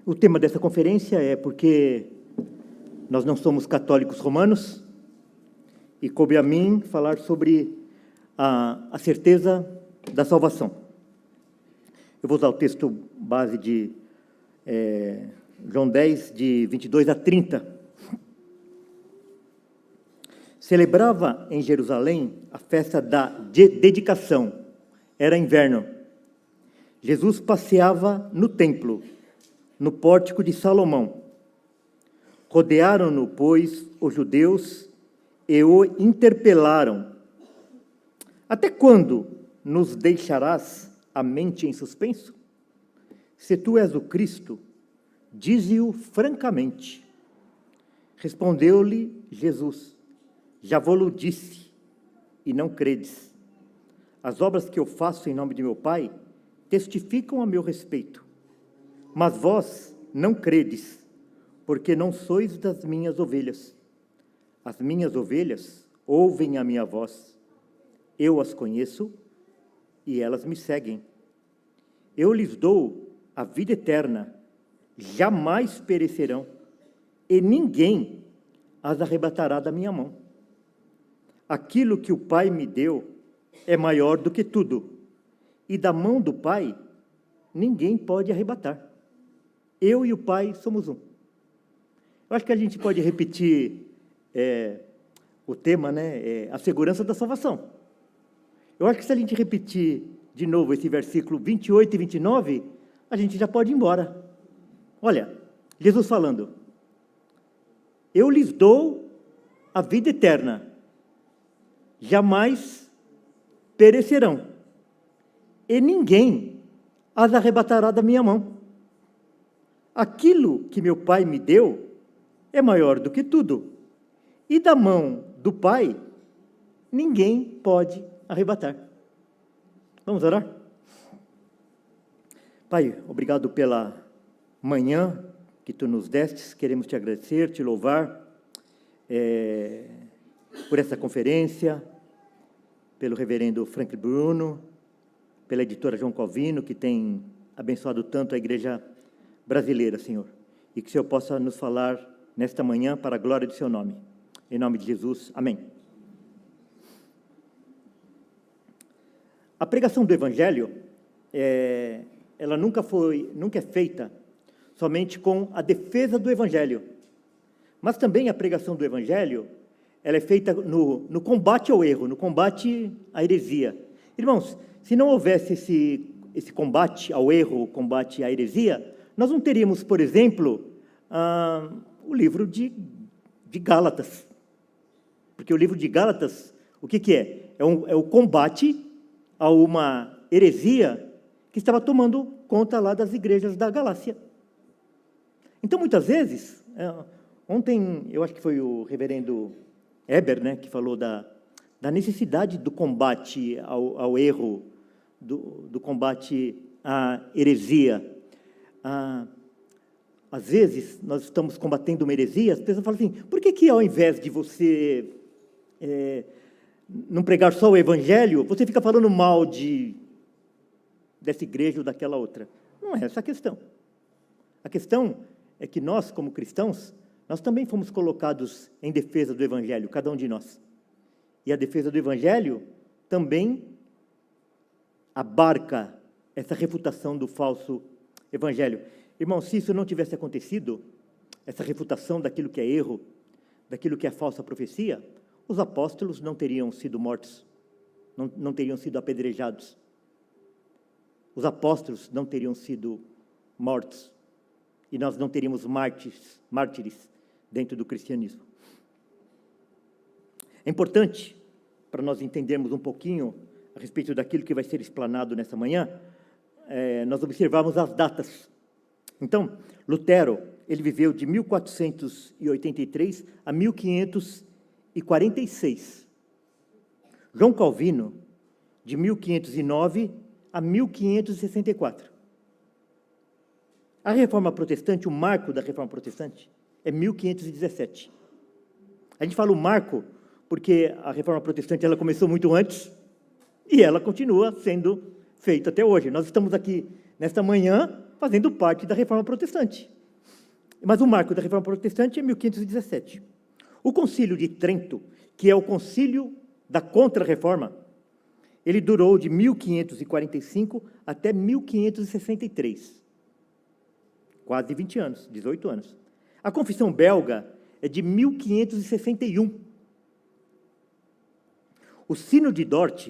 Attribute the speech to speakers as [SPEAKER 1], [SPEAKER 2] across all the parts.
[SPEAKER 1] O tema dessa conferência é porque nós não somos católicos romanos e coube a mim falar sobre a certeza da salvação. Eu vou usar o texto base de João 10, de 22 a 30. Celebrava em Jerusalém a festa da dedicação. Era inverno. Jesus passeava no templo, no pórtico de Salomão. Rodearam-no, pois, os judeus e o interpelaram. Até quando nos deixarás a mente em suspenso? Se tu és o Cristo, dize-o francamente. Respondeu-lhe Jesus: já vou-lo disse, e não credes. As obras que eu faço em nome de meu Pai testificam a meu respeito. Mas vós não credes, porque não sois das minhas ovelhas. As minhas ovelhas ouvem a minha voz. Eu as conheço e elas me seguem. Eu lhes dou a vida eterna, jamais perecerão, e ninguém as arrebatará da minha mão. Aquilo que o Pai me deu é maior do que tudo, e da mão do Pai ninguém pode arrebatar. Eu e o Pai somos um. Eu acho que a gente pode repetir o tema, né? A segurança da salvação. Eu acho que se a gente repetir de novo esse versículo 28 e 29, a gente já pode ir embora. Olha, Jesus falando: eu lhes dou a vida eterna, jamais perecerão, e ninguém as arrebatará da minha mão. Aquilo que meu Pai me deu é maior do que tudo, e da mão do Pai ninguém pode arrebatar. Vamos orar? Pai, obrigado pela manhã que Tu nos destes, queremos Te agradecer, Te louvar por essa conferência, pelo reverendo Frank Bruno, pela editora João Calvino, que tem abençoado tanto a igreja brasileira, Senhor. E que o Senhor possa nos falar nesta manhã para a glória do Seu nome. Em nome de Jesus, amém. A pregação do Evangelho, ela nunca é feita somente com a defesa do Evangelho, mas também a pregação do Evangelho, ela é feita no combate ao erro, no combate à heresia. Irmãos, se não houvesse esse combate ao erro, o combate à heresia, nós não teríamos, por exemplo, o livro de Gálatas. Porque o livro de Gálatas, o que é? É o combate a uma heresia que estava tomando conta lá das igrejas da Galácia. Então, muitas vezes, ontem, eu acho que foi o reverendo Eber, né, que falou da necessidade do combate ao erro, do combate à heresia. Às vezes, nós estamos combatendo uma heresia, as pessoas falam assim: por que ao invés de você não pregar só o Evangelho, você fica falando mal dessa igreja ou daquela outra? Não é essa a questão. A questão é que nós, como cristãos, nós também fomos colocados em defesa do Evangelho, cada um de nós. E a defesa do Evangelho também abarca essa refutação do falso Evangelho. Irmão, se isso não tivesse acontecido, essa refutação daquilo que é erro, daquilo que é falsa profecia, os apóstolos não teriam sido mortos, não teriam sido apedrejados. Os apóstolos não teriam sido mortos. E nós não teríamos mártires dentro do cristianismo. É importante, para nós entendermos um pouquinho a respeito daquilo que vai ser explanado nessa manhã, nós observarmos as datas. Então, Lutero, ele viveu de 1483 a 1546. João Calvino, de 1509 a 1564. A Reforma Protestante, o marco da Reforma Protestante, é 1517. A gente fala o marco porque a Reforma Protestante ela começou muito antes e ela continua sendo feita até hoje. Nós estamos aqui nesta manhã fazendo parte da Reforma Protestante. Mas o marco da Reforma Protestante é 1517. O Concílio de Trento, que é o concílio da Contra-Reforma, ele durou de 1545 até 1563. Quase 20 anos, 18 anos. A Confissão Belga é de 1561. O Sínodo de Dort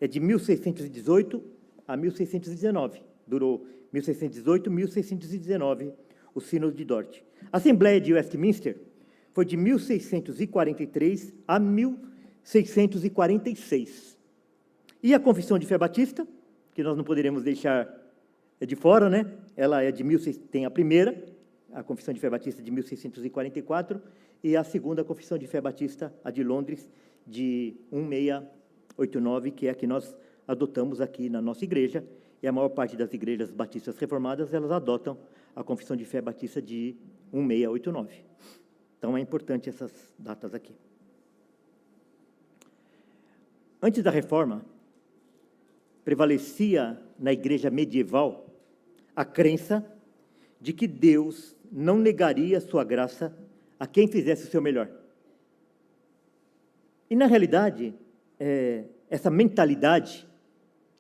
[SPEAKER 1] é de 1618 a 1619. Durou 1618 a 1619, o Sínodo de Dort. A Assembleia de Westminster foi de 1643 a 1646. E a Confissão de Fé Batista, que nós não poderíamos deixar de fora, né? Ela é de tem a primeira, a Confissão de Fé Batista de 1644, e a segunda Confissão de Fé Batista, a de Londres, de 1689, que é a que nós adotamos aqui na nossa igreja, e a maior parte das igrejas batistas reformadas, elas adotam a Confissão de Fé Batista de 1689. Então, é importante essas datas aqui. Antes da Reforma, prevalecia na igreja medieval a crença de que Deus não negaria sua graça a quem fizesse o seu melhor. E, na realidade, essa mentalidade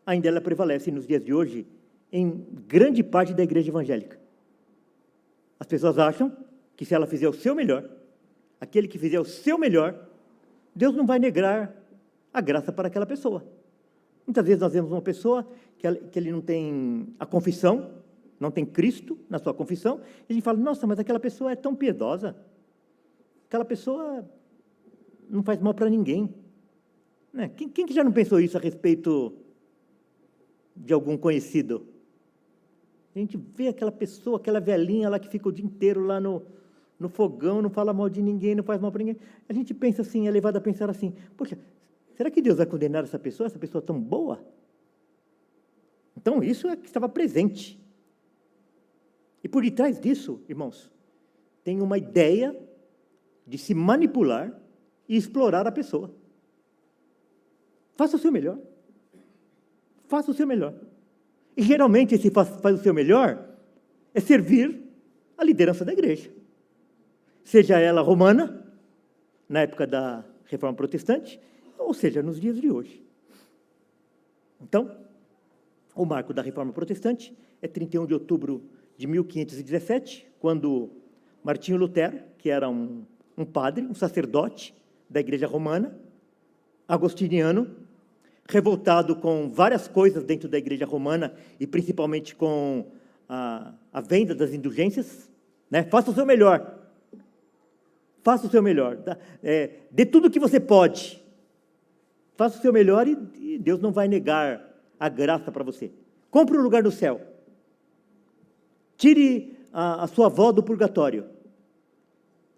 [SPEAKER 1] ainda ela prevalece nos dias de hoje em grande parte da igreja evangélica. As pessoas acham que se ela fizer o seu melhor, aquele que fizer o seu melhor, Deus não vai negar a graça para aquela pessoa. Muitas vezes nós vemos uma pessoa que ele não tem a confissão, não tem Cristo na sua confissão, e a gente fala, nossa, mas aquela pessoa é tão piedosa, aquela pessoa não faz mal para ninguém. Né? Quem que já não pensou isso a respeito de algum conhecido? A gente vê aquela pessoa, aquela velhinha lá que fica o dia inteiro lá no fogão, não fala mal de ninguém, não faz mal para ninguém. A gente pensa assim, é levado a pensar assim, poxa, será que Deus vai condenar essa pessoa tão boa? Então, isso é que estava presente. E por detrás disso, irmãos, tem uma ideia de se manipular e explorar a pessoa. Faça o seu melhor. Faça o seu melhor. E geralmente esse faz o seu melhor é servir a liderança da igreja. Seja ela romana, na época da Reforma Protestante, ou seja, nos dias de hoje. Então, o marco da Reforma Protestante é 31 de outubro de 1517, quando Martinho Lutero, que era um padre, um sacerdote da Igreja Romana, agostiniano, revoltado com várias coisas dentro da Igreja Romana, e principalmente com a venda das indulgências, né? Faça o seu melhor. Faça o seu melhor. Dê tudo o que você pode. Faça o seu melhor e Deus não vai negar a graça para você. Compre um lugar no céu. Tire a sua avó do purgatório.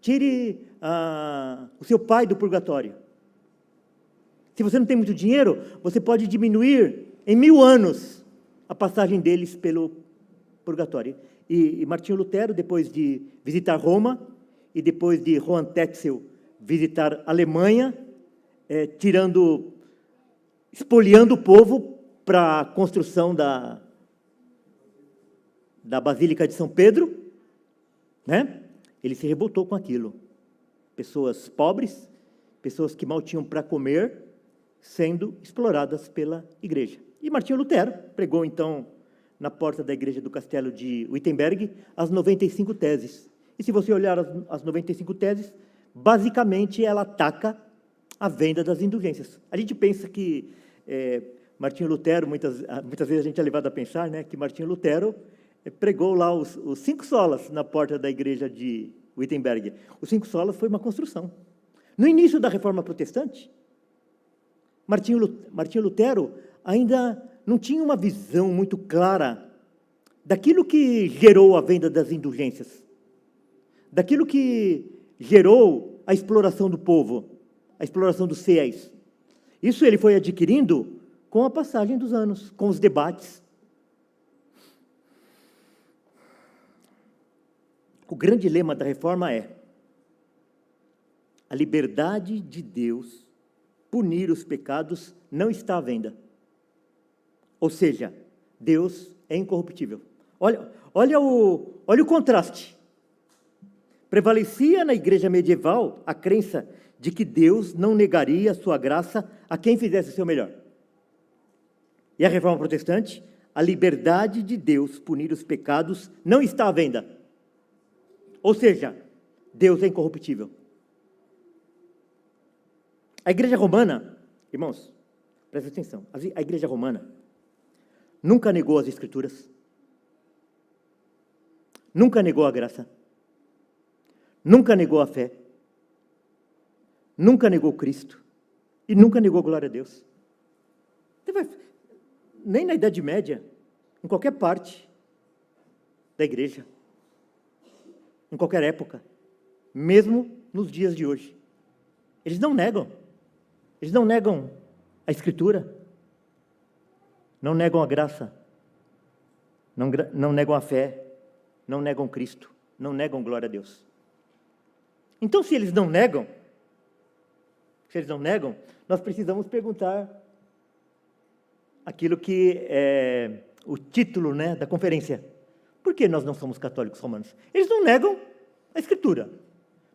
[SPEAKER 1] Tire o seu pai do purgatório. Se você não tem muito dinheiro, você pode diminuir em 1000 anos a passagem deles pelo purgatório. E Martinho Lutero, depois de visitar Roma, e depois de Johann Tetzel visitar a Alemanha, espoliando o povo para a construção da Basílica de São Pedro, né? Ele se revoltou com aquilo. Pessoas pobres, pessoas que mal tinham para comer, sendo exploradas pela igreja. E Martinho Lutero pregou, então, na porta da igreja do castelo de Wittenberg, as 95 teses. E se você olhar as 95 teses, basicamente ela ataca a venda das indulgências. A gente pensa que Martinho Lutero, muitas vezes a gente é levado a pensar, né, que Martinho Lutero pregou lá os 5 solas na porta da igreja de Wittenberg. Os 5 solas foi uma construção. No início da Reforma Protestante, Martinho Lutero ainda não tinha uma visão muito clara daquilo que gerou a venda das indulgências, daquilo que gerou a exploração do povo, a exploração dos fiéis. Isso ele foi adquirindo com a passagem dos anos, com os debates. O grande lema da reforma é: a liberdade de Deus punir os pecados não está à venda. Ou seja, Deus é incorruptível. Olha o contraste. Prevalecia na igreja medieval a crença de que Deus não negaria a sua graça a quem fizesse o seu melhor. E a reforma protestante, a liberdade de Deus punir os pecados não está à venda. Ou seja, Deus é incorruptível. A igreja romana, irmãos, presta atenção, a igreja romana nunca negou as escrituras, nunca negou a graça, nunca negou a fé, nunca negou Cristo e nunca negou glória a Deus. Nem na Idade Média, em qualquer parte da igreja, em qualquer época, mesmo nos dias de hoje, eles não negam a Escritura, não negam a graça, não negam a fé, não negam Cristo, não negam glória a Deus. Então, se eles não negam, nós precisamos perguntar aquilo que é o título, né, da conferência. Por que nós não somos católicos romanos? Eles não negam a Escritura,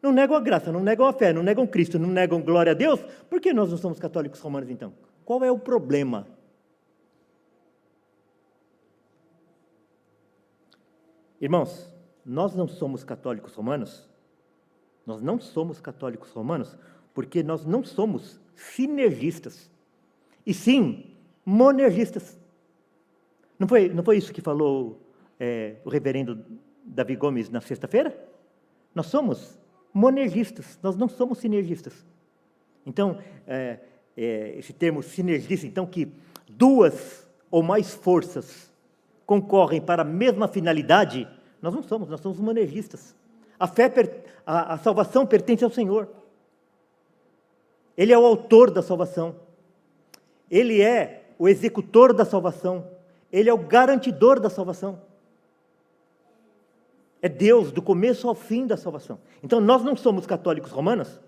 [SPEAKER 1] não negam a graça, não negam a fé, não negam Cristo, não negam glória a Deus. Por que nós não somos católicos romanos, então? Qual é o problema? Irmãos, nós não somos católicos romanos, porque nós não somos sinergistas, e sim monergistas. Não foi isso que falou o reverendo Davi Gomes na sexta-feira? Nós somos monergistas, nós não somos sinergistas. Então, esse termo sinergista, então, que duas ou mais forças concorrem para a mesma finalidade, nós somos monergistas. A salvação pertence ao Senhor. Ele é o autor da salvação. Ele é o executor da salvação. Ele é o garantidor da salvação. É Deus do começo ao fim da salvação. Então, nós não somos católicos romanos,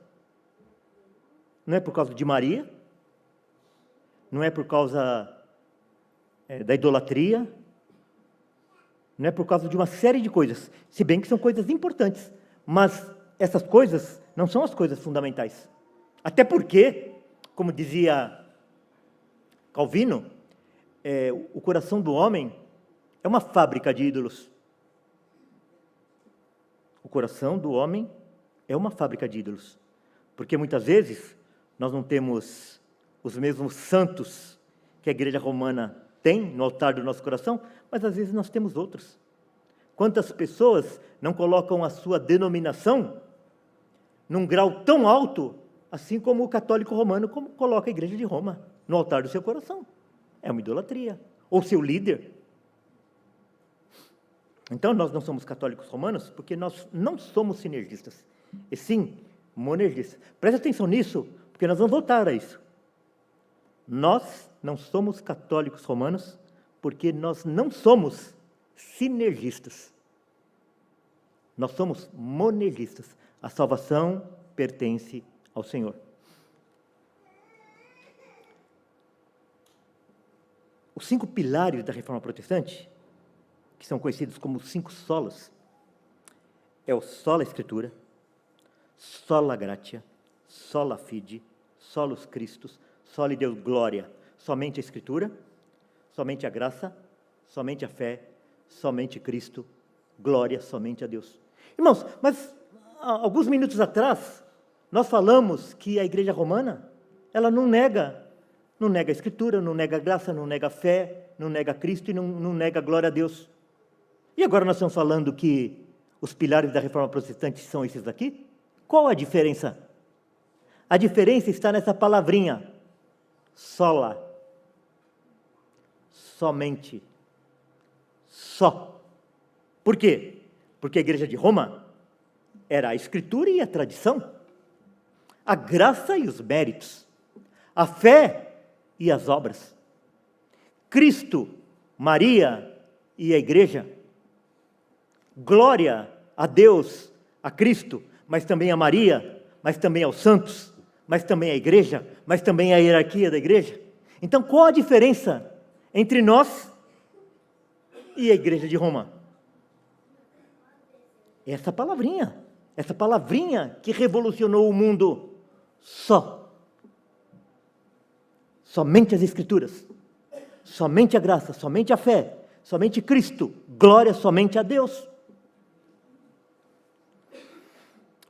[SPEAKER 1] não é por causa de Maria, não é por causa da idolatria, não é por causa de uma série de coisas, se bem que são coisas importantes, mas essas coisas não são as coisas fundamentais. Até porque, como dizia Calvino, o coração do homem é uma fábrica de ídolos. O coração do homem é uma fábrica de ídolos. Porque muitas vezes nós não temos os mesmos santos que a igreja romana tem no altar do nosso coração, mas às vezes nós temos outros. Quantas pessoas não colocam a sua denominação num grau tão alto, assim como o católico romano coloca a igreja de Roma no altar do seu coração? É uma idolatria. Ou seu líder. Então, nós não somos católicos romanos porque nós não somos sinergistas, e sim monergistas. Preste atenção nisso, porque nós vamos voltar a isso. Nós não somos católicos romanos porque nós não somos sinergistas. Nós somos monergistas. A salvação pertence ao Senhor. Os 5 pilares da Reforma Protestante, que são conhecidos como 5 solas, é o sola Escritura, sola gratia, sola fide, solus Christus, soli Deo gloria. Somente a Escritura, somente a graça, somente a fé, somente Cristo, glória somente a Deus. Irmãos, mas alguns minutos atrás, nós falamos que a igreja romana, ela não nega a Escritura, não nega a graça, não nega a fé, não nega Cristo e não nega a glória a Deus. E agora nós estamos falando que os pilares da Reforma Protestante são esses aqui? Qual a diferença? A diferença está nessa palavrinha, sola, somente, só. Por quê? Porque a igreja de Roma era a Escritura e a tradição, a graça e os méritos, a fé e as obras, Cristo, Maria e a igreja, glória a Deus, a Cristo, mas também a Maria, mas também aos santos, mas também a igreja, mas também a hierarquia da igreja. Então, qual a diferença entre nós e a Igreja de Roma. Essa palavrinha que revolucionou o mundo. Somente as Escrituras, somente a graça, somente a fé, somente Cristo, glória somente a Deus.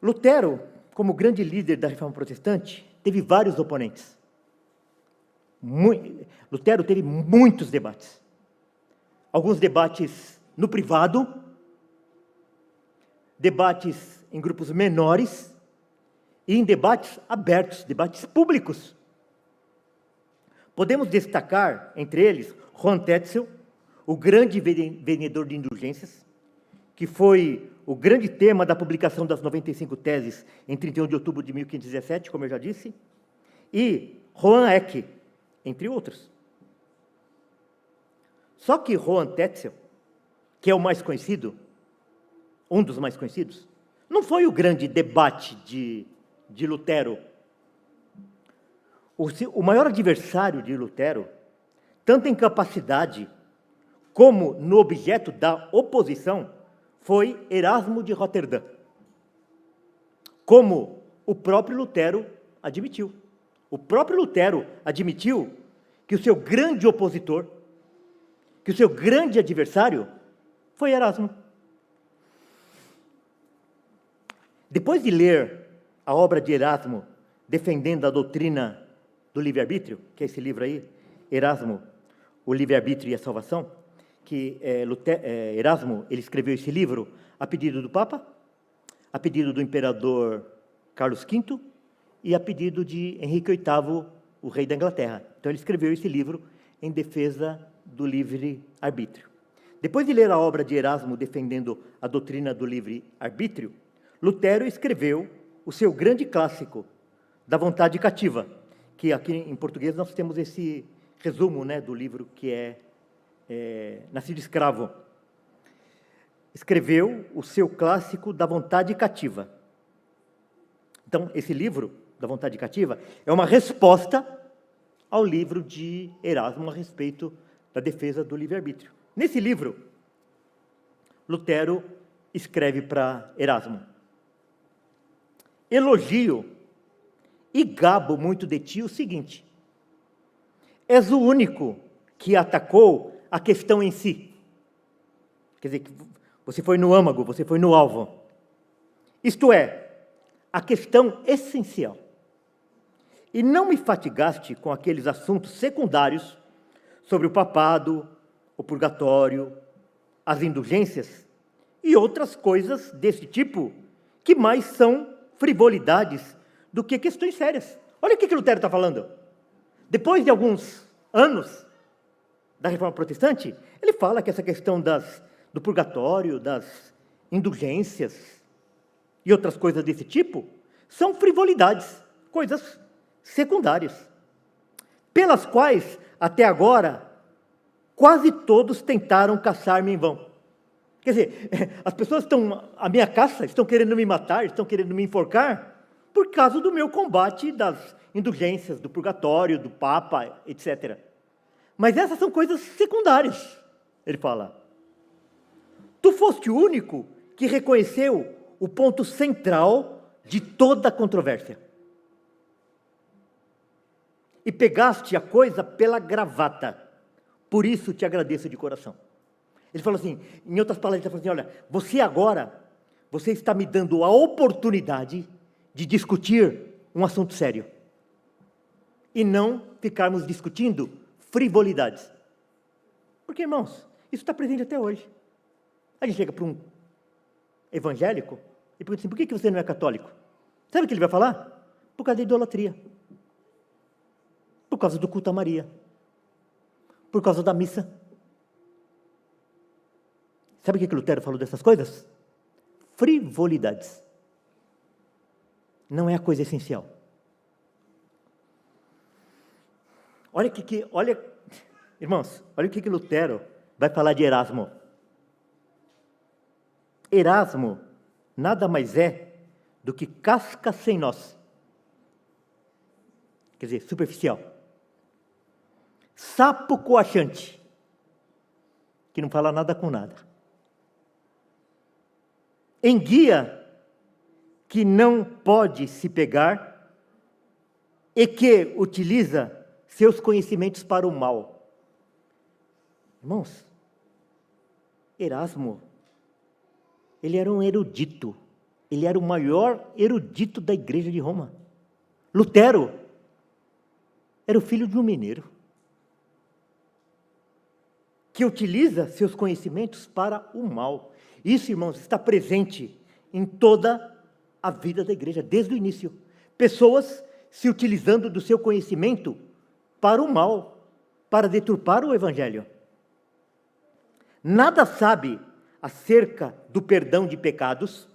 [SPEAKER 1] Lutero, como grande líder da Reforma Protestante, teve vários oponentes. Lutero teve muitos debates. Alguns debates no privado, debates em grupos menores e em debates abertos, debates públicos. Podemos destacar, entre eles, Johann Tetzel, o grande vendedor de indulgências, que foi o grande tema da publicação das 95 teses em 31 de outubro de 1517, como eu já disse, e Johann Eck, entre outros. Só que Johann Tetzel, que é o mais conhecido, um dos mais conhecidos, não foi o grande debate de Lutero. O maior adversário de Lutero, tanto em capacidade como no objeto da oposição, foi Erasmo de Roterdã, como o próprio Lutero admitiu. O próprio Lutero admitiu que o seu grande opositor, que o seu grande adversário foi Erasmo. Depois de ler a obra de Erasmo, defendendo a doutrina do livre-arbítrio, que é esse livro aí, Erasmo, o livre-arbítrio e a salvação, que Erasmo ele escreveu esse livro a pedido do Papa, a pedido do imperador Carlos V e a pedido de Henrique VIII, o rei da Inglaterra. Então ele escreveu esse livro em defesa do livre-arbítrio. Depois de ler a obra de Erasmo defendendo a doutrina do livre-arbítrio, Lutero escreveu o seu grande clássico, da vontade cativa, que aqui em português nós temos esse resumo, né, do livro que é Nascido Escravo. Escreveu o seu clássico da vontade cativa. Então, esse livro, da vontade cativa, é uma resposta ao livro de Erasmo a respeito da defesa do livre-arbítrio. Nesse livro, Lutero escreve para Erasmo: elogio e gabo muito de ti o seguinte: és o único que atacou a questão em si. Quer dizer, você foi no âmago, você foi no alvo. Isto é, a questão essencial. E não me fatigaste com aqueles assuntos secundários sobre o papado, o purgatório, as indulgências e outras coisas desse tipo, que mais são frivolidades do que questões sérias. Olha o que Lutero está falando. Depois de alguns anos da Reforma Protestante, ele fala que essa questão do purgatório, das indulgências e outras coisas desse tipo são frivolidades, coisas secundárias, pelas quais, até agora, quase todos tentaram caçar-me em vão. Quer dizer, as pessoas estão à minha caça, estão querendo me matar, estão querendo me enforcar, por causa do meu combate das indulgências, do purgatório, do Papa, etc. Mas essas são coisas secundárias, ele fala. Tu foste o único que reconheceu o ponto central de toda a controvérsia. E pegaste a coisa pela gravata. Por isso te agradeço de coração. Ele falou assim, em outras palavras, ele falou assim, olha, você está me dando a oportunidade de discutir um assunto sério. E não ficarmos discutindo frivolidades. Porque, irmãos, isso está presente até hoje. A gente chega para um evangélico e pergunta assim, por que você não é católico? Sabe o que ele vai falar? Por causa da idolatria. Por causa do culto a Maria. Por causa da missa. Sabe o que Lutero falou dessas coisas? Frivolidades. Não é a coisa essencial. Irmãos, olha o que Lutero vai falar de Erasmo. Erasmo nada mais é do que casca sem nós. Quer dizer, superficial. Sapo coachante. que não fala nada com nada. Enguia que não pode se pegar e que utiliza seus conhecimentos para o mal. Irmãos, Erasmo, ele era um erudito, ele era o maior erudito da igreja de Roma. Lutero era o filho de um mineiro, que utiliza seus conhecimentos para o mal. Isso, irmãos, está presente em toda a vida da igreja, desde o início. Pessoas se utilizando do seu conhecimento para o mal, para deturpar o evangelho. Nada sabe acerca do perdão de pecados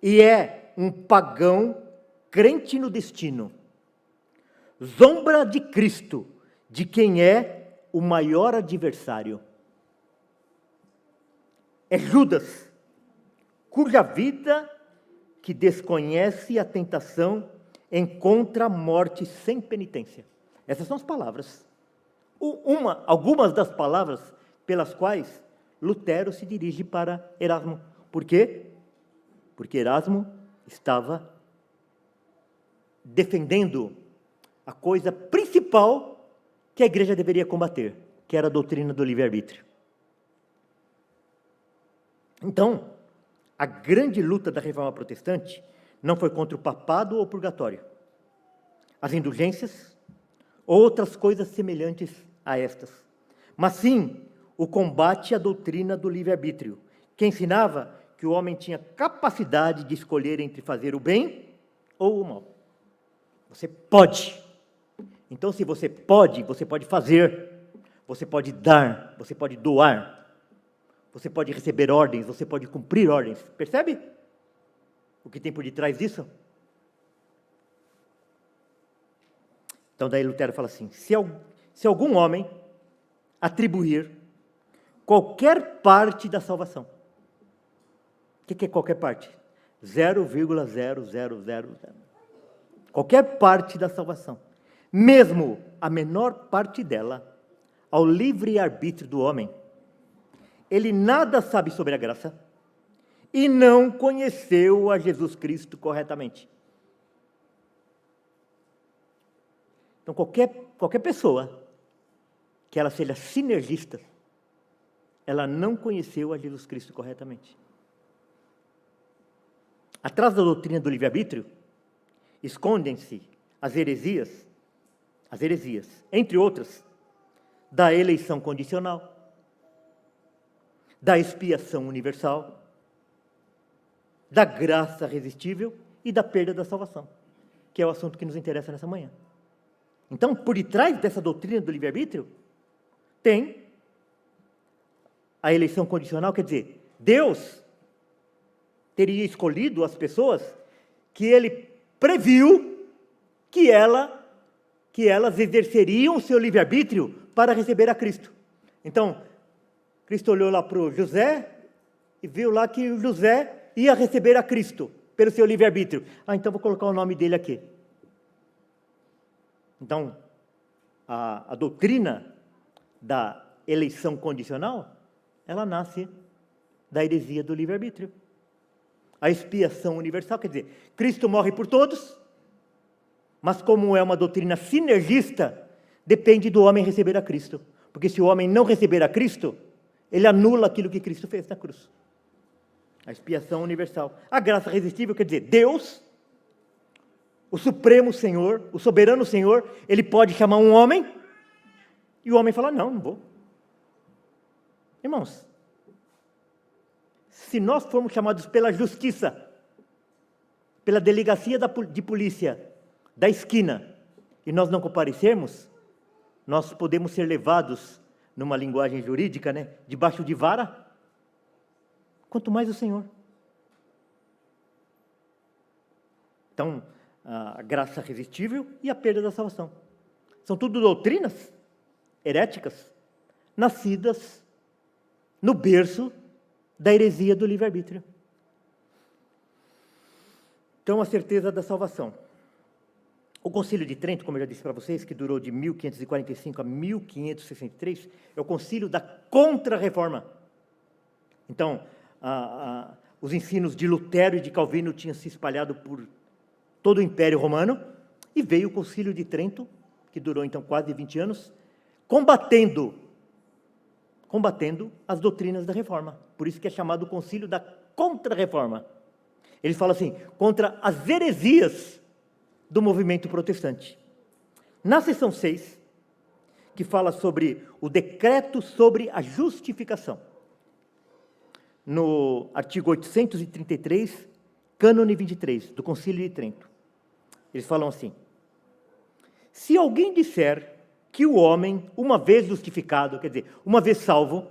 [SPEAKER 1] e é um pagão crente no destino. Zombra de Cristo, de quem é o maior adversário. É Judas, cuja vida que desconhece a tentação encontra a morte sem penitência. Essas são as palavras. Algumas das palavras pelas quais Lutero se dirige para Erasmo. Por quê? Porque Erasmo estava defendendo a coisa principal que a igreja deveria combater, que era a doutrina do livre-arbítrio. Então, a grande luta da reforma protestante não foi contra o papado ou o purgatório, as indulgências, ou outras coisas semelhantes a estas, mas sim o combate à doutrina do livre-arbítrio, que ensinava que o homem tinha capacidade de escolher entre fazer o bem ou o mal. Você pode. Então, se você pode fazer, você pode dar, você pode doar, você pode receber ordens, você pode cumprir ordens. Percebe o que tem por detrás disso? Então, daí Lutero fala assim, se algum homem atribuir qualquer parte da salvação, o que é qualquer parte? 0,0000. Qualquer parte da salvação, mesmo a menor parte dela, ao livre-arbítrio do homem, ele nada sabe sobre a graça e não conheceu a Jesus Cristo corretamente. Então, qualquer pessoa que ela seja sinergista, ela não conheceu a Jesus Cristo corretamente. Atrás da doutrina do livre-arbítrio, escondem-se as heresias, entre outras, da eleição condicional, da expiação universal, da graça resistível e da perda da salvação, que é o assunto que nos interessa nessa manhã. Então, por detrás dessa doutrina do livre-arbítrio, tem a eleição condicional, quer dizer, Deus teria escolhido as pessoas que Ele previu que elas exerceriam o seu livre-arbítrio para receber a Cristo. Então, Cristo olhou lá para o José e viu lá que o José ia receber a Cristo pelo seu livre-arbítrio. Então vou colocar o nome dele aqui. Então, a doutrina da eleição condicional, ela nasce da heresia do livre-arbítrio. A expiação universal, quer dizer, Cristo morre por todos, mas como é uma doutrina sinergista, depende do homem receber a Cristo. Porque se o homem não receber a Cristo, ele anula aquilo que Cristo fez na cruz. A expiação universal. A graça resistível, quer dizer, Deus, o Supremo Senhor, o Soberano Senhor, Ele pode chamar um homem, e o homem fala, não vou. Irmãos, se nós formos chamados pela justiça, pela delegacia de polícia da esquina, e nós não comparecermos, nós podemos ser levados, numa linguagem jurídica, debaixo de vara, quanto mais o Senhor. Então, a graça resistível e a perda da salvação. São tudo doutrinas heréticas, nascidas no berço da heresia do livre-arbítrio. Então, a certeza da salvação. O Concílio de Trento, como eu já disse para vocês, que durou de 1545 a 1563, é o concílio da Contra-Reforma. Então, os ensinos de Lutero e de Calvino tinham se espalhado por todo o Império Romano, e veio o Concílio de Trento, que durou então quase 20 anos, combatendo as doutrinas da Reforma. Por isso que é chamado o Concílio da Contra-Reforma. Ele fala assim, contra as heresias do movimento protestante. Na seção 6, que fala sobre o decreto sobre a justificação, no artigo 833, cânone 23, do Concílio de Trento, eles falam assim: se alguém disser que o homem, uma vez justificado, quer dizer, uma vez salvo,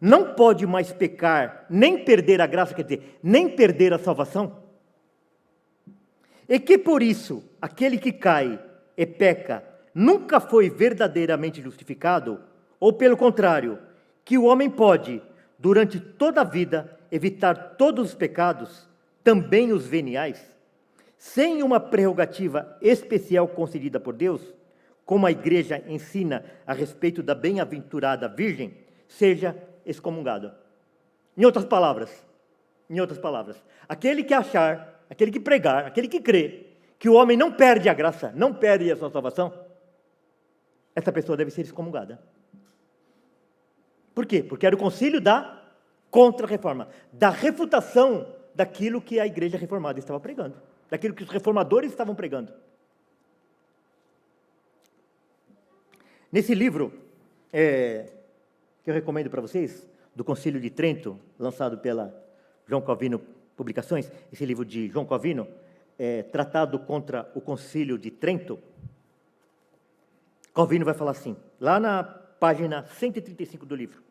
[SPEAKER 1] não pode mais pecar, nem perder a graça, quer dizer, nem perder a salvação, e que por isso aquele que cai e peca nunca foi verdadeiramente justificado, ou pelo contrário, que o homem pode, durante toda a vida, evitar todos os pecados, também os veniais, sem uma prerrogativa especial concedida por Deus, como a Igreja ensina a respeito da bem-aventurada Virgem, seja excomungado. Em outras palavras, aquele que achar, aquele que pregar, aquele que crê que o homem não perde a graça, não perde a sua salvação, essa pessoa deve ser excomungada. Por quê? Porque era o concílio da Contra-Reforma, da refutação daquilo que a Igreja Reformada estava pregando, daquilo que os reformadores estavam pregando. Nesse livro, que eu recomendo para vocês, do Concílio de Trento, lançado pela João Calvino Publicações, esse livro de João Calvino, tratado contra o Concílio de Trento, Calvino vai falar assim, lá na página 135 do livro: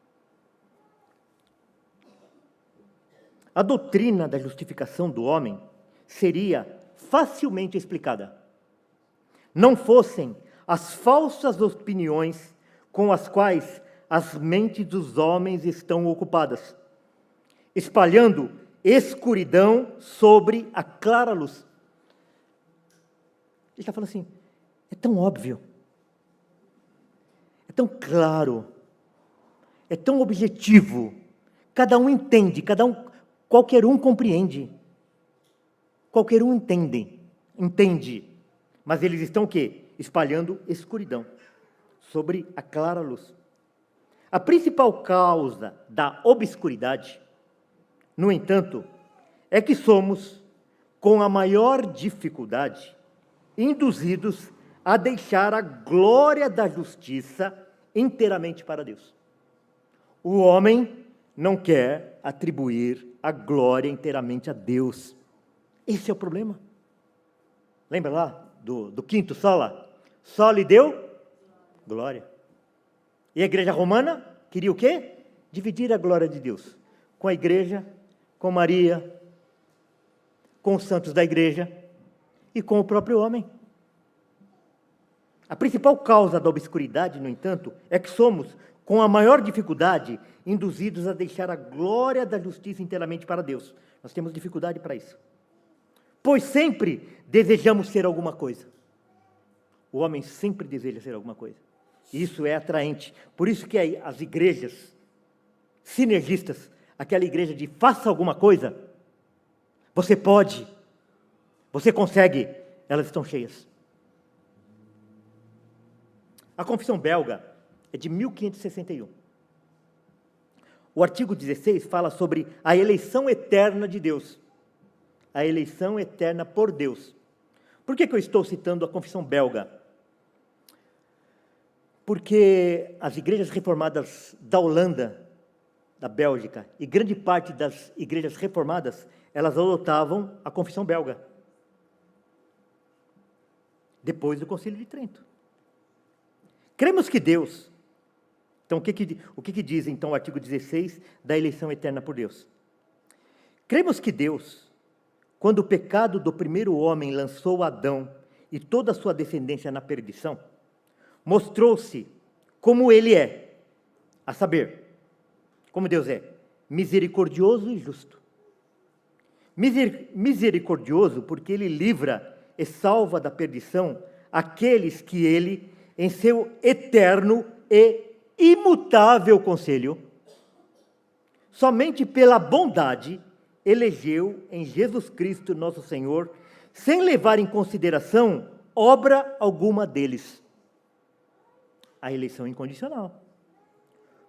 [SPEAKER 1] a doutrina da justificação do homem seria facilmente explicada, não fossem as falsas opiniões com as quais as mentes dos homens estão ocupadas, espalhando escuridão sobre a clara luz. Ele está falando assim, é tão óbvio, é tão claro, é tão objetivo, cada um entende, qualquer um compreende, qualquer um entende, mas eles estão o quê? Espalhando escuridão sobre a clara luz. A principal causa da obscuridade, no entanto, é que somos, com a maior dificuldade, induzidos a deixar a glória da justiça inteiramente para Deus. O homem não quer atribuir a glória inteiramente a Deus. Esse é o problema. Lembra lá do quinto sola? Só lhe deu glória. E a Igreja Romana queria o quê? Dividir a glória de Deus com a Igreja, com Maria, com os santos da Igreja e com o próprio homem. A principal causa da obscuridade, no entanto, é que somos, com a maior dificuldade, induzidos a deixar a glória da justiça inteiramente para Deus. Nós temos dificuldade para isso. Pois sempre desejamos ser alguma coisa. O homem sempre deseja ser alguma coisa. E isso é atraente. Por isso que as igrejas sinergistas, aquela igreja de faça alguma coisa, você pode, você consegue, elas estão cheias. A Confissão Belga é de 1561. O artigo 16 fala sobre a eleição eterna de Deus. A eleição eterna por Deus. Por que eu estou citando a Confissão Belga? Porque as igrejas reformadas da Holanda, da Bélgica, e grande parte das igrejas reformadas, elas adotavam a Confissão Belga. Depois do Concílio de Trento. Cremos que Deus... Então, o que diz, então, o artigo 16 da eleição eterna por Deus? Cremos que Deus, quando o pecado do primeiro homem lançou Adão e toda a sua descendência na perdição, mostrou-se como ele é, a saber, como Deus é, misericordioso e justo. Misericordioso porque ele livra e salva da perdição aqueles que ele, em seu eterno e imutável conselho, somente pela bondade, elegeu em Jesus Cristo nosso Senhor, sem levar em consideração obra alguma deles. A eleição incondicional.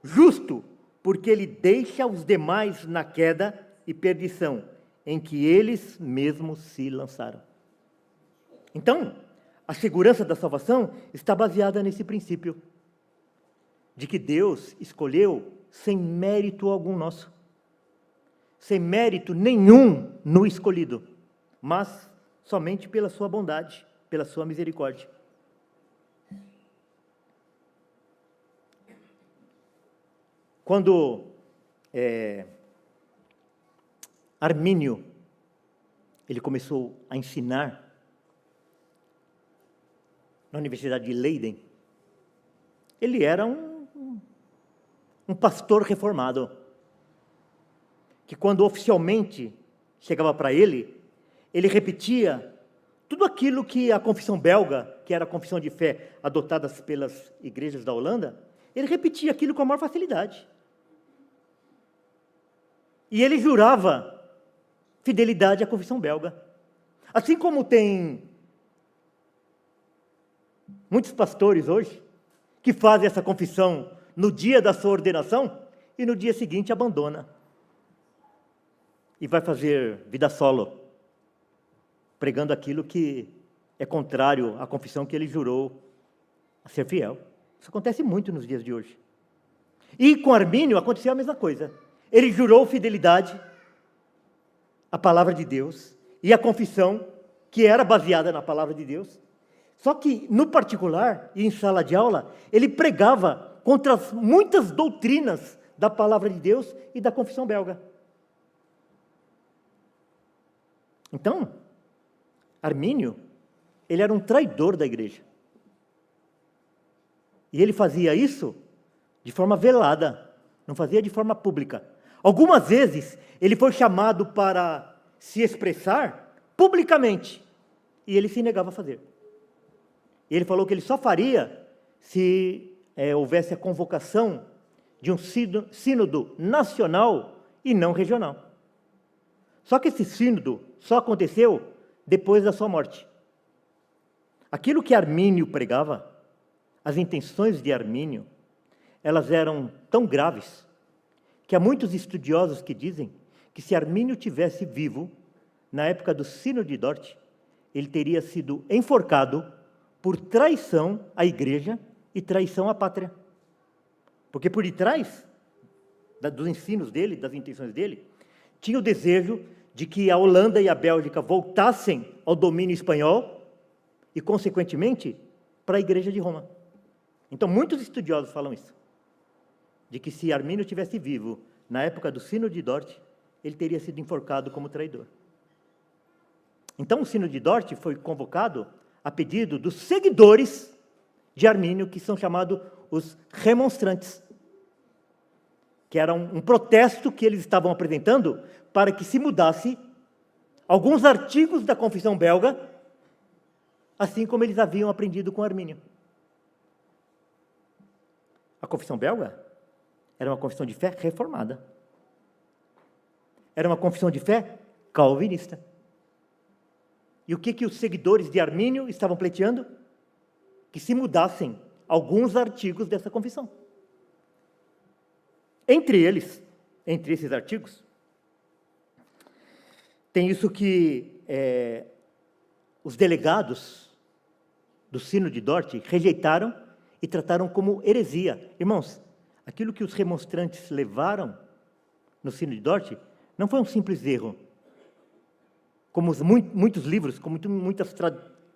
[SPEAKER 1] Justo, porque ele deixa os demais na queda e perdição, em que eles mesmos se lançaram. Então, a segurança da salvação está baseada nesse princípio, de que Deus escolheu sem mérito algum nosso, sem mérito nenhum no escolhido, mas somente pela sua bondade, pela sua misericórdia. Quando Armínio ele começou a ensinar na Universidade de Leiden, ele era um pastor reformado, que quando oficialmente chegava para ele repetia tudo aquilo que a confissão belga, que era a confissão de fé adotada pelas igrejas da Holanda, ele repetia aquilo com a maior facilidade. E ele jurava fidelidade à confissão belga. Assim como tem muitos pastores hoje que fazem essa confissão no dia da sua ordenação e no dia seguinte abandona. E vai fazer vida solo, pregando aquilo que é contrário à confissão que ele jurou a ser fiel. Isso acontece muito nos dias de hoje. E com Armínio aconteceu a mesma coisa. Ele jurou fidelidade à palavra de Deus e à confissão que era baseada na palavra de Deus. Só que, no particular, e em sala de aula, ele pregava contra muitas doutrinas da palavra de Deus e da confissão belga. Então, Armínio, ele era um traidor da igreja. E ele fazia isso de forma velada, não fazia de forma pública. Algumas vezes, ele foi chamado para se expressar publicamente, e ele se negava a fazer. E ele falou que ele só faria se houvesse a convocação de um sínodo nacional e não regional. Só que esse sínodo só aconteceu depois da sua morte. Aquilo que Armínio pregava, as intenções de Armínio, elas eram tão graves que há muitos estudiosos que dizem que se Armínio tivesse vivo na época do Sínodo de Dort, ele teria sido enforcado por traição à igreja e traição à pátria. Porque por detrás dos ensinos dele, das intenções dele, tinha o desejo de que a Holanda e a Bélgica voltassem ao domínio espanhol e, consequentemente, para a igreja de Roma. Então, muitos estudiosos falam isso, de que se Armínio tivesse vivo na época do Sínodo de Dort, ele teria sido enforcado como traidor. Então, o Sínodo de Dort foi convocado a pedido dos seguidores de Armínio, que são chamados os remonstrantes, que era um protesto que eles estavam apresentando para que se mudasse alguns artigos da confissão belga, assim como eles haviam aprendido com Armínio. A confissão belga era uma confissão de fé reformada. Era uma confissão de fé calvinista. E o que os seguidores de Armínio estavam pleiteando? Que se mudassem alguns artigos dessa confissão. Entre esses artigos, tem isso que os delegados do Sínodo de Dort rejeitaram e trataram como heresia. Irmãos, aquilo que os remonstrantes levaram no Sínodo de Dort não foi um simples erro. Como muitos livros, como muitas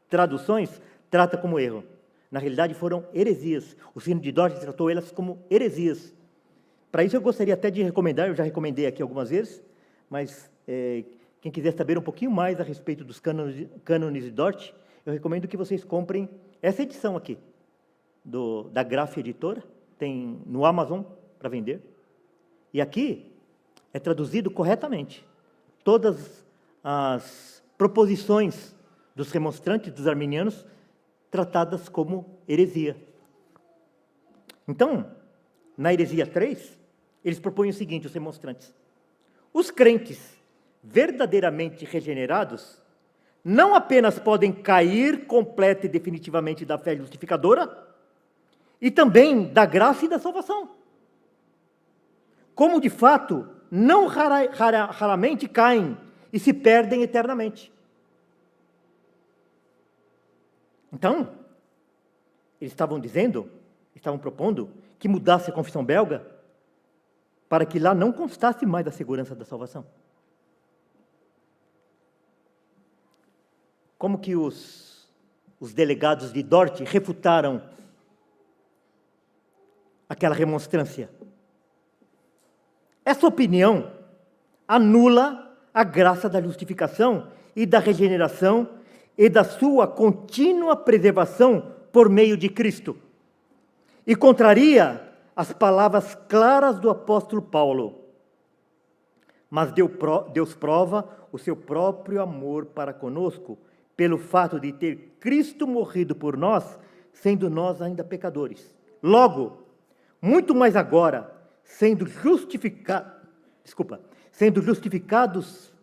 [SPEAKER 1] traduções, trata como erro. Na realidade, foram heresias. O Sínodo de Dort tratou elas como heresias. Para isso, eu gostaria até de recomendar, eu já recomendei aqui algumas vezes, mas quem quiser saber um pouquinho mais a respeito dos cânones de Dort, eu recomendo que vocês comprem essa edição aqui, da Graph Editora, tem no Amazon para vender. E aqui é traduzido corretamente todas as proposições dos remonstrantes, dos arminianos, tratadas como heresia. Então, na heresia 3, eles propõem o seguinte, os remonstrantes: os crentes verdadeiramente regenerados não apenas podem cair completa e definitivamente da fé justificadora, e também da graça e da salvação, como de fato não raramente caem e se perdem eternamente. Então, eles estavam propondo que mudasse a confissão belga para que lá não constasse mais a segurança da salvação. Como que os delegados de Dort refutaram aquela remonstrância? Essa opinião anula a graça da justificação e da regeneração e da sua contínua preservação por meio de Cristo, e contraria as palavras claras do apóstolo Paulo. Mas Deus prova o seu próprio amor para conosco, pelo fato de ter Cristo morrido por nós, sendo nós ainda pecadores. Logo, muito mais agora, sendo justificados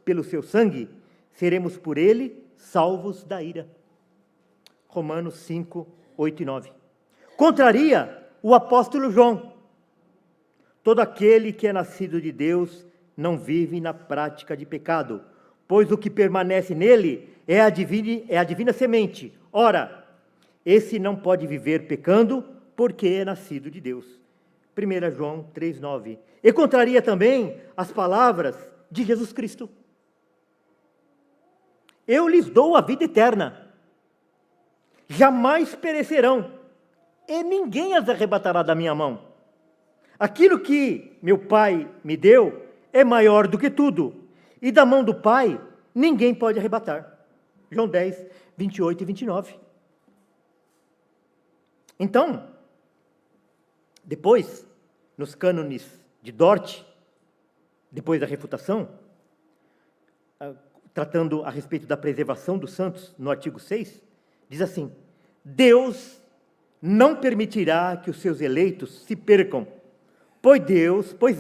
[SPEAKER 1] pelo seu sangue, seremos por ele salvos da ira. Romanos 5, 8 e 9. Contraria o apóstolo João: todo aquele que é nascido de Deus não vive na prática de pecado, pois o que permanece nele é a divina semente. Ora, esse não pode viver pecando, porque é nascido de Deus. 1 João 3, 9. E contraria também as palavras de Jesus Cristo: eu lhes dou a vida eterna, jamais perecerão, e ninguém as arrebatará da minha mão. Aquilo que meu Pai me deu é maior do que tudo, e da mão do Pai ninguém pode arrebatar. João 10, 28 e 29. Então, depois, nos cânones de Dort, depois da refutação, tratando a respeito da preservação dos santos, no artigo 6, diz assim: Deus não permitirá que os seus eleitos se percam, pois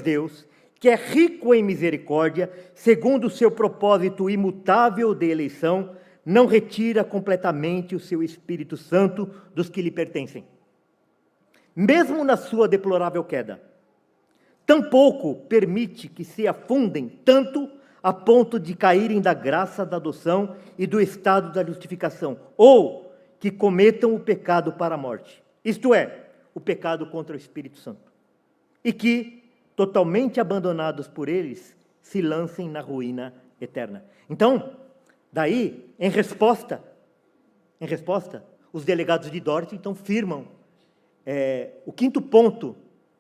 [SPEAKER 1] Deus, que é rico em misericórdia, segundo o seu propósito imutável de eleição, não retira completamente o seu Espírito Santo dos que lhe pertencem, mesmo na sua deplorável queda. Tampouco permite que se afundem tanto a ponto de caírem da graça da adoção e do estado da justificação, ou que cometam o pecado para a morte, isto é, o pecado contra o Espírito Santo, e que, totalmente abandonados por eles, se lancem na ruína eterna. Então, daí, em resposta, os delegados de Dort, então, firmam o quinto ponto,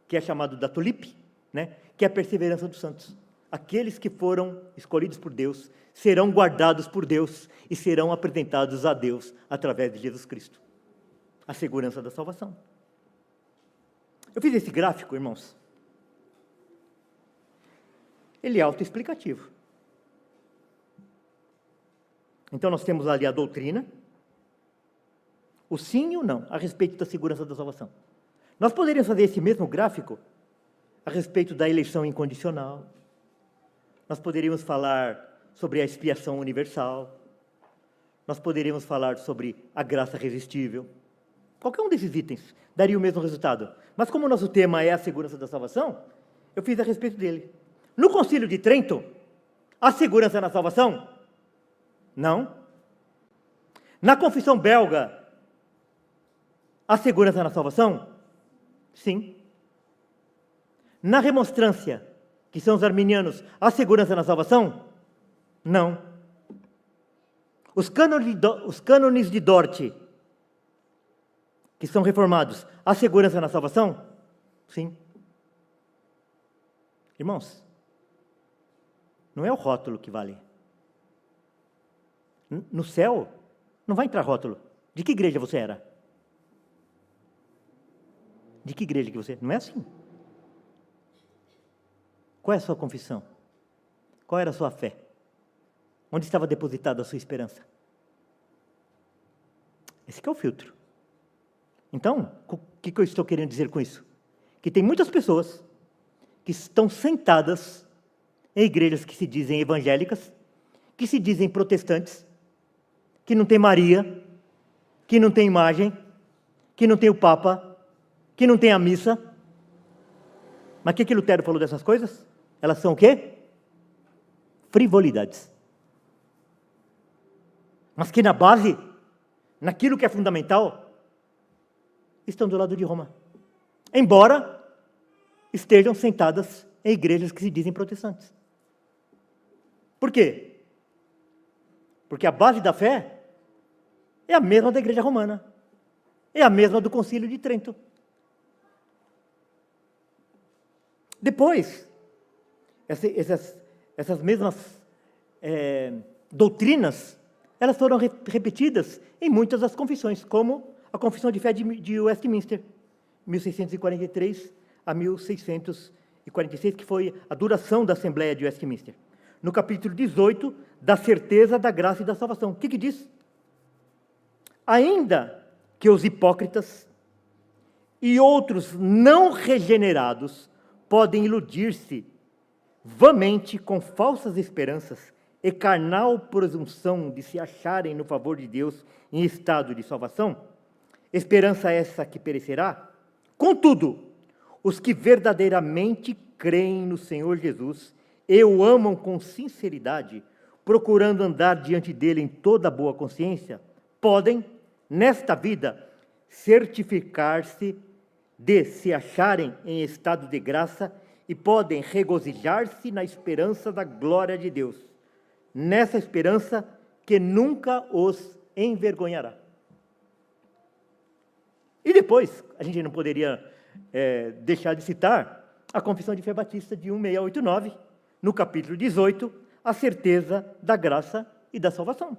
[SPEAKER 1] que é chamado da tulipe, né, que é a perseverança dos santos. Aqueles que foram escolhidos por Deus serão guardados por Deus e serão apresentados a Deus através de Jesus Cristo. A segurança da salvação. Eu fiz esse gráfico, irmãos. Ele é autoexplicativo. Então nós temos ali a doutrina, o sim e o não, a respeito da segurança da salvação. Nós poderíamos fazer esse mesmo gráfico a respeito da eleição incondicional. Nós poderíamos falar sobre a expiação universal. Nós poderíamos falar sobre a graça irresistível. Qualquer um desses itens daria o mesmo resultado. Mas como o nosso tema é a segurança da salvação, eu fiz a respeito dele. No Concílio de Trento, há segurança na salvação? Não. Na Confissão Belga, há segurança na salvação? Sim. Na Remonstrância, que são os arminianos, há segurança na salvação? Não. Os cânones de Dort, que são reformados, há segurança na salvação? Sim. Irmãos, não é o rótulo que vale. No céu, não vai entrar rótulo. De que igreja você era? De que igreja que você... Não é assim. Qual é a sua confissão? Qual era a sua fé? Onde estava depositada a sua esperança? Esse que é o filtro. Então, o que eu estou querendo dizer com isso? Que tem muitas pessoas que estão sentadas em igrejas que se dizem evangélicas, que se dizem protestantes, que não tem Maria, que não tem imagem, que não tem o Papa, que não tem a missa. Mas o que Lutero falou dessas coisas? Elas são o quê? Frivolidades. Mas que na base, naquilo que é fundamental, estão do lado de Roma. Embora estejam sentadas em igrejas que se dizem protestantes. Por quê? Porque a base da fé é a mesma da igreja romana. É a mesma do Concílio de Trento. Depois, essas mesmas doutrinas, elas foram repetidas em muitas das confissões, como a Confissão de Fé de Westminster, 1643 a 1646, que foi a duração da Assembleia de Westminster. No capítulo 18, da certeza da graça e da salvação. O que diz? Ainda que os hipócritas e outros não regenerados podem iludir-se vamente com falsas esperanças e carnal presunção de se acharem no favor de Deus em estado de salvação, esperança essa que perecerá. Contudo, os que verdadeiramente creem no Senhor Jesus e o amam com sinceridade, procurando andar diante dele em toda boa consciência, podem, nesta vida, certificar-se de se acharem em estado de graça e podem regozijar-se na esperança da glória de Deus, nessa esperança que nunca os envergonhará. E depois, a gente não poderia deixar de citar a Confissão de Fé Batista de 1689, no capítulo 18, a certeza da graça e da salvação.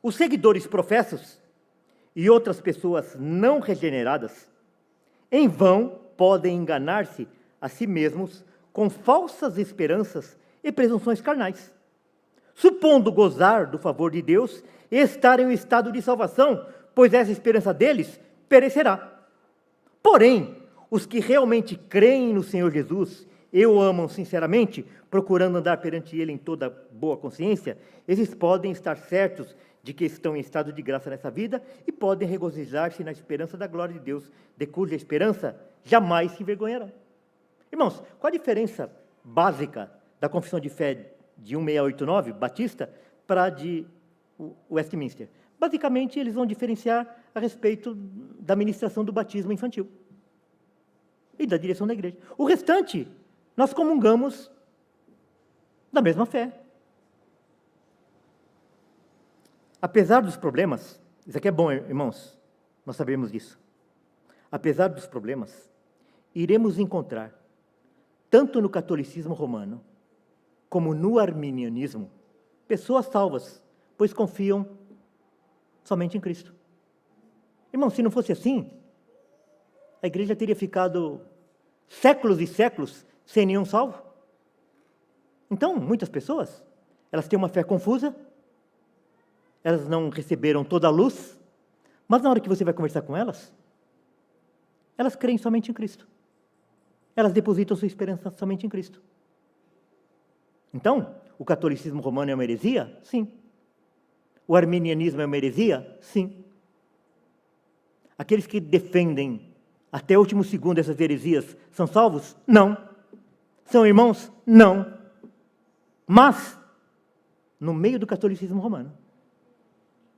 [SPEAKER 1] Os seguidores professos e outras pessoas não regeneradas, em vão podem enganar-se a si mesmos com falsas esperanças e presunções carnais, supondo gozar do favor de Deus e estar em um estado de salvação, pois essa esperança deles perecerá. Porém, os que realmente creem no Senhor Jesus e o amam sinceramente, procurando andar perante Ele em toda boa consciência, eles podem estar certos de que estão em estado de graça nessa vida e podem regozijar-se na esperança da glória de Deus, de cuja esperança jamais se envergonharão. Irmãos, qual a diferença básica da Confissão de Fé de 1689, Batista, para a de Westminster? Basicamente, eles vão diferenciar a respeito da ministração do batismo infantil e da direção da igreja. O restante, nós comungamos da mesma fé. Apesar dos problemas, isso aqui é bom, irmãos, nós sabemos disso. Apesar dos problemas, iremos encontrar, tanto no catolicismo romano, como no arminianismo, pessoas salvas, pois confiam somente em Cristo. Irmão, se não fosse assim, a igreja teria ficado séculos e séculos sem nenhum salvo. Então, muitas pessoas, elas têm uma fé confusa, elas não receberam toda a luz, mas na hora que você vai conversar com elas, elas creem somente em Cristo. Elas depositam sua esperança somente em Cristo. Então, o catolicismo romano é uma heresia? Sim. O arminianismo é uma heresia? Sim. Aqueles que defendem até o último segundo essas heresias são salvos? Não. São irmãos? Não. Mas, no meio do catolicismo romano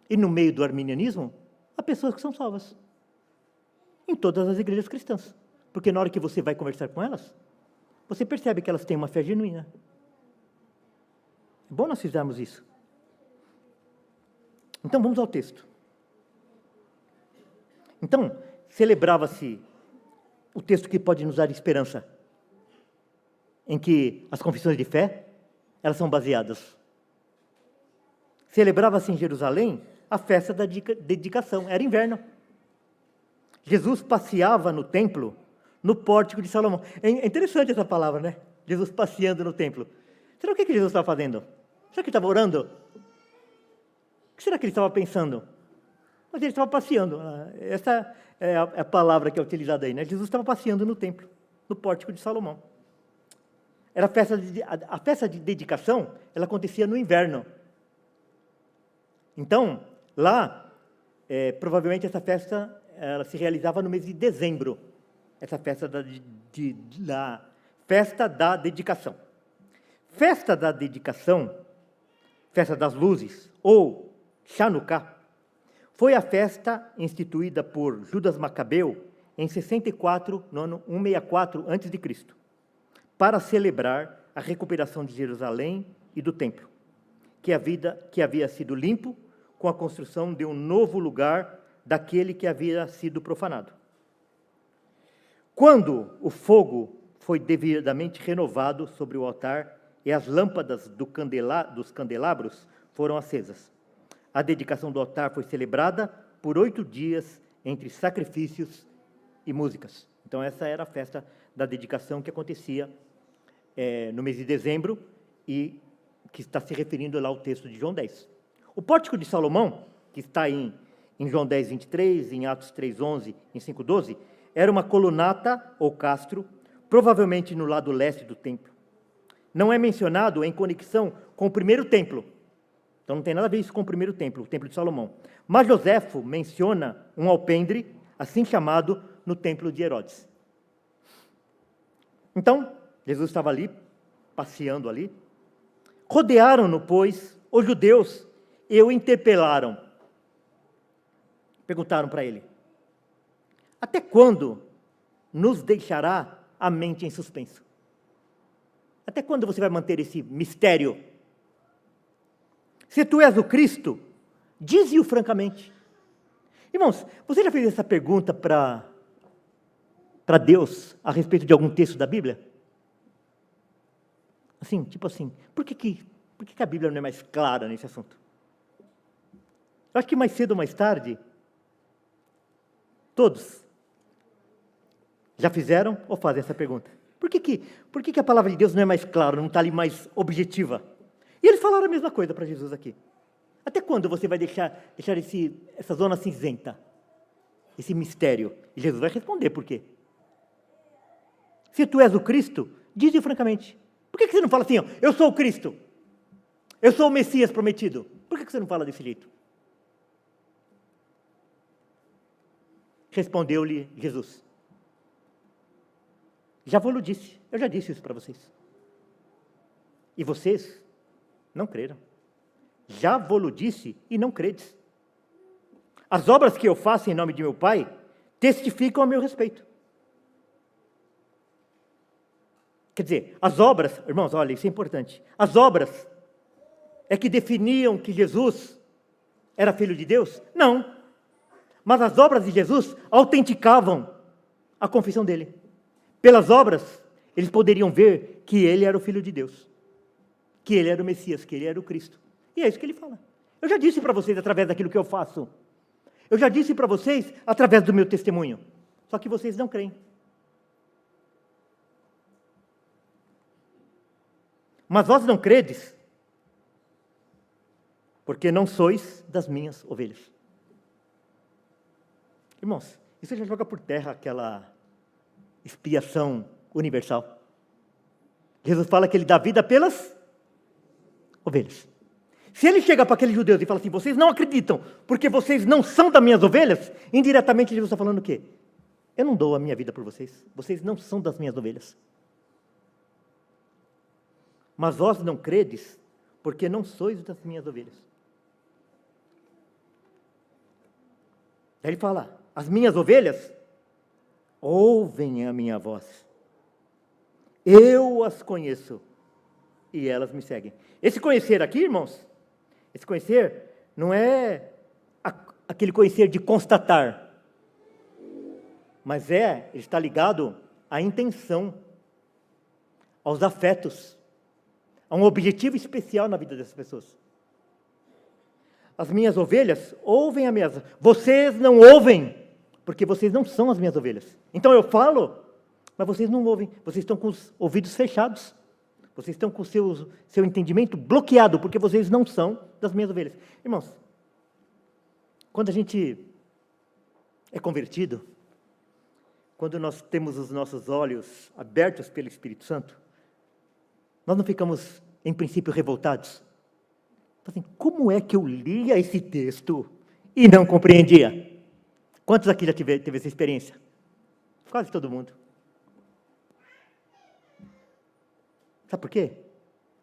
[SPEAKER 1] e no meio do arminianismo, há pessoas que são salvas. Em todas as igrejas cristãs. Porque na hora que você vai conversar com elas, você percebe que elas têm uma fé genuína. É bom nós fizermos isso. Então, vamos ao texto. Então, celebrava-se o texto que pode nos dar esperança, em que as confissões de fé, elas são baseadas. Celebrava-se em Jerusalém a festa da dedicação, era inverno. Jesus passeava no templo, no pórtico de Salomão. É interessante essa palavra, né? Jesus passeando no templo. Será o que Jesus estava fazendo? Será que ele estava orando? que será que ele estava pensando? Mas ele estava passeando. Essa é a palavra que é utilizada aí, né? Jesus estava passeando no templo, no pórtico de Salomão. Era a festa de dedicação, ela acontecia no inverno. Então, lá, provavelmente essa festa ela se realizava no mês de dezembro. Essa festa da festa da dedicação. Festa da dedicação, festa das luzes, ou Chanukah, foi a festa instituída por Judas Macabeu em 64, no ano 164 a.C., para celebrar a recuperação de Jerusalém e do templo, que havia sido limpo com a construção de um novo lugar daquele que havia sido profanado. Quando o fogo foi devidamente renovado sobre o altar e as lâmpadas dos candelabros foram acesas, a dedicação do altar foi celebrada por 8 dias entre sacrifícios e músicas. Então, essa era a festa da dedicação que acontecia no mês de dezembro e que está se referindo lá ao texto de João 10. O pórtico de Salomão, que está em João 10, 23, em Atos 3, 11, em 5, 12, era uma colunata ou castro, provavelmente no lado leste do templo. Não é mencionado em conexão com o primeiro templo. Então não tem nada a ver isso com o primeiro templo, o templo de Salomão. Mas Joséfo menciona um alpendre, assim chamado, no templo de Herodes. Então, Jesus estava ali, passeando ali. Rodearam-no, pois, os judeus e o interpelaram. Perguntaram para ele: até quando nos deixará a mente em suspenso? Até quando você vai manter esse mistério? Se tu és o Cristo, dize-o francamente. Irmãos, você já fez essa pergunta para Deus a respeito de algum texto da Bíblia? Assim, tipo assim, por que a Bíblia não é mais clara nesse assunto? Eu acho que mais cedo ou mais tarde, todos já fizeram ou fazem essa pergunta. Por que a palavra de Deus não é mais clara, não está ali mais objetiva? E eles falaram a mesma coisa para Jesus aqui. Até quando você vai deixar essa zona cinzenta? Esse mistério? E Jesus vai responder por quê. Se tu és o Cristo, dize francamente. Por que você não fala assim, ó, eu sou o Cristo? Eu sou o Messias prometido. Por que você não fala desse jeito? Respondeu-lhe Jesus: já vos disse, eu já disse isso para vocês. E vocês não creram. Já vos disse e não credes. As obras que eu faço em nome de meu Pai testificam a meu respeito. Quer dizer, as obras, irmãos, olha, isso é importante. As obras é que definiam que Jesus era filho de Deus? Não. Mas as obras de Jesus autenticavam a confissão dele. Pelas obras, eles poderiam ver que ele era o Filho de Deus, que ele era o Messias, que ele era o Cristo. E é isso que ele fala. Eu já disse para vocês através daquilo que eu faço. Eu já disse para vocês através do meu testemunho. Só que vocês não creem. Mas vós não credes, porque não sois das minhas ovelhas. Irmãos, isso já joga por terra aquela expiação universal. Jesus fala que ele dá vida pelas ovelhas. Se ele chega para aqueles judeus e fala assim, vocês não acreditam, porque vocês não são das minhas ovelhas, indiretamente Jesus está falando o quê? Eu não dou a minha vida por vocês, vocês não são das minhas ovelhas. Mas vós não credes, porque não sois das minhas ovelhas. Aí ele fala, as minhas ovelhas ouvem a minha voz. Eu as conheço e elas me seguem. Esse conhecer aqui, irmãos, esse conhecer não é aquele conhecer de constatar, mas ele está ligado à intenção, aos afetos, a um objetivo especial na vida dessas pessoas. As minhas ovelhas ouvem a minha voz. Vocês não ouvem, porque vocês não são as minhas ovelhas. Então eu falo, mas vocês não ouvem. Vocês estão com os ouvidos fechados. Vocês estão com o seu entendimento bloqueado, porque vocês não são das minhas ovelhas. Irmãos, Quando a gente é convertido, quando nós temos os nossos olhos abertos pelo Espírito Santo, nós não ficamos, em princípio, revoltados. Assim, como é que eu lia esse texto e não compreendia? Quantos aqui já teve essa experiência? Quase todo mundo. Sabe por quê?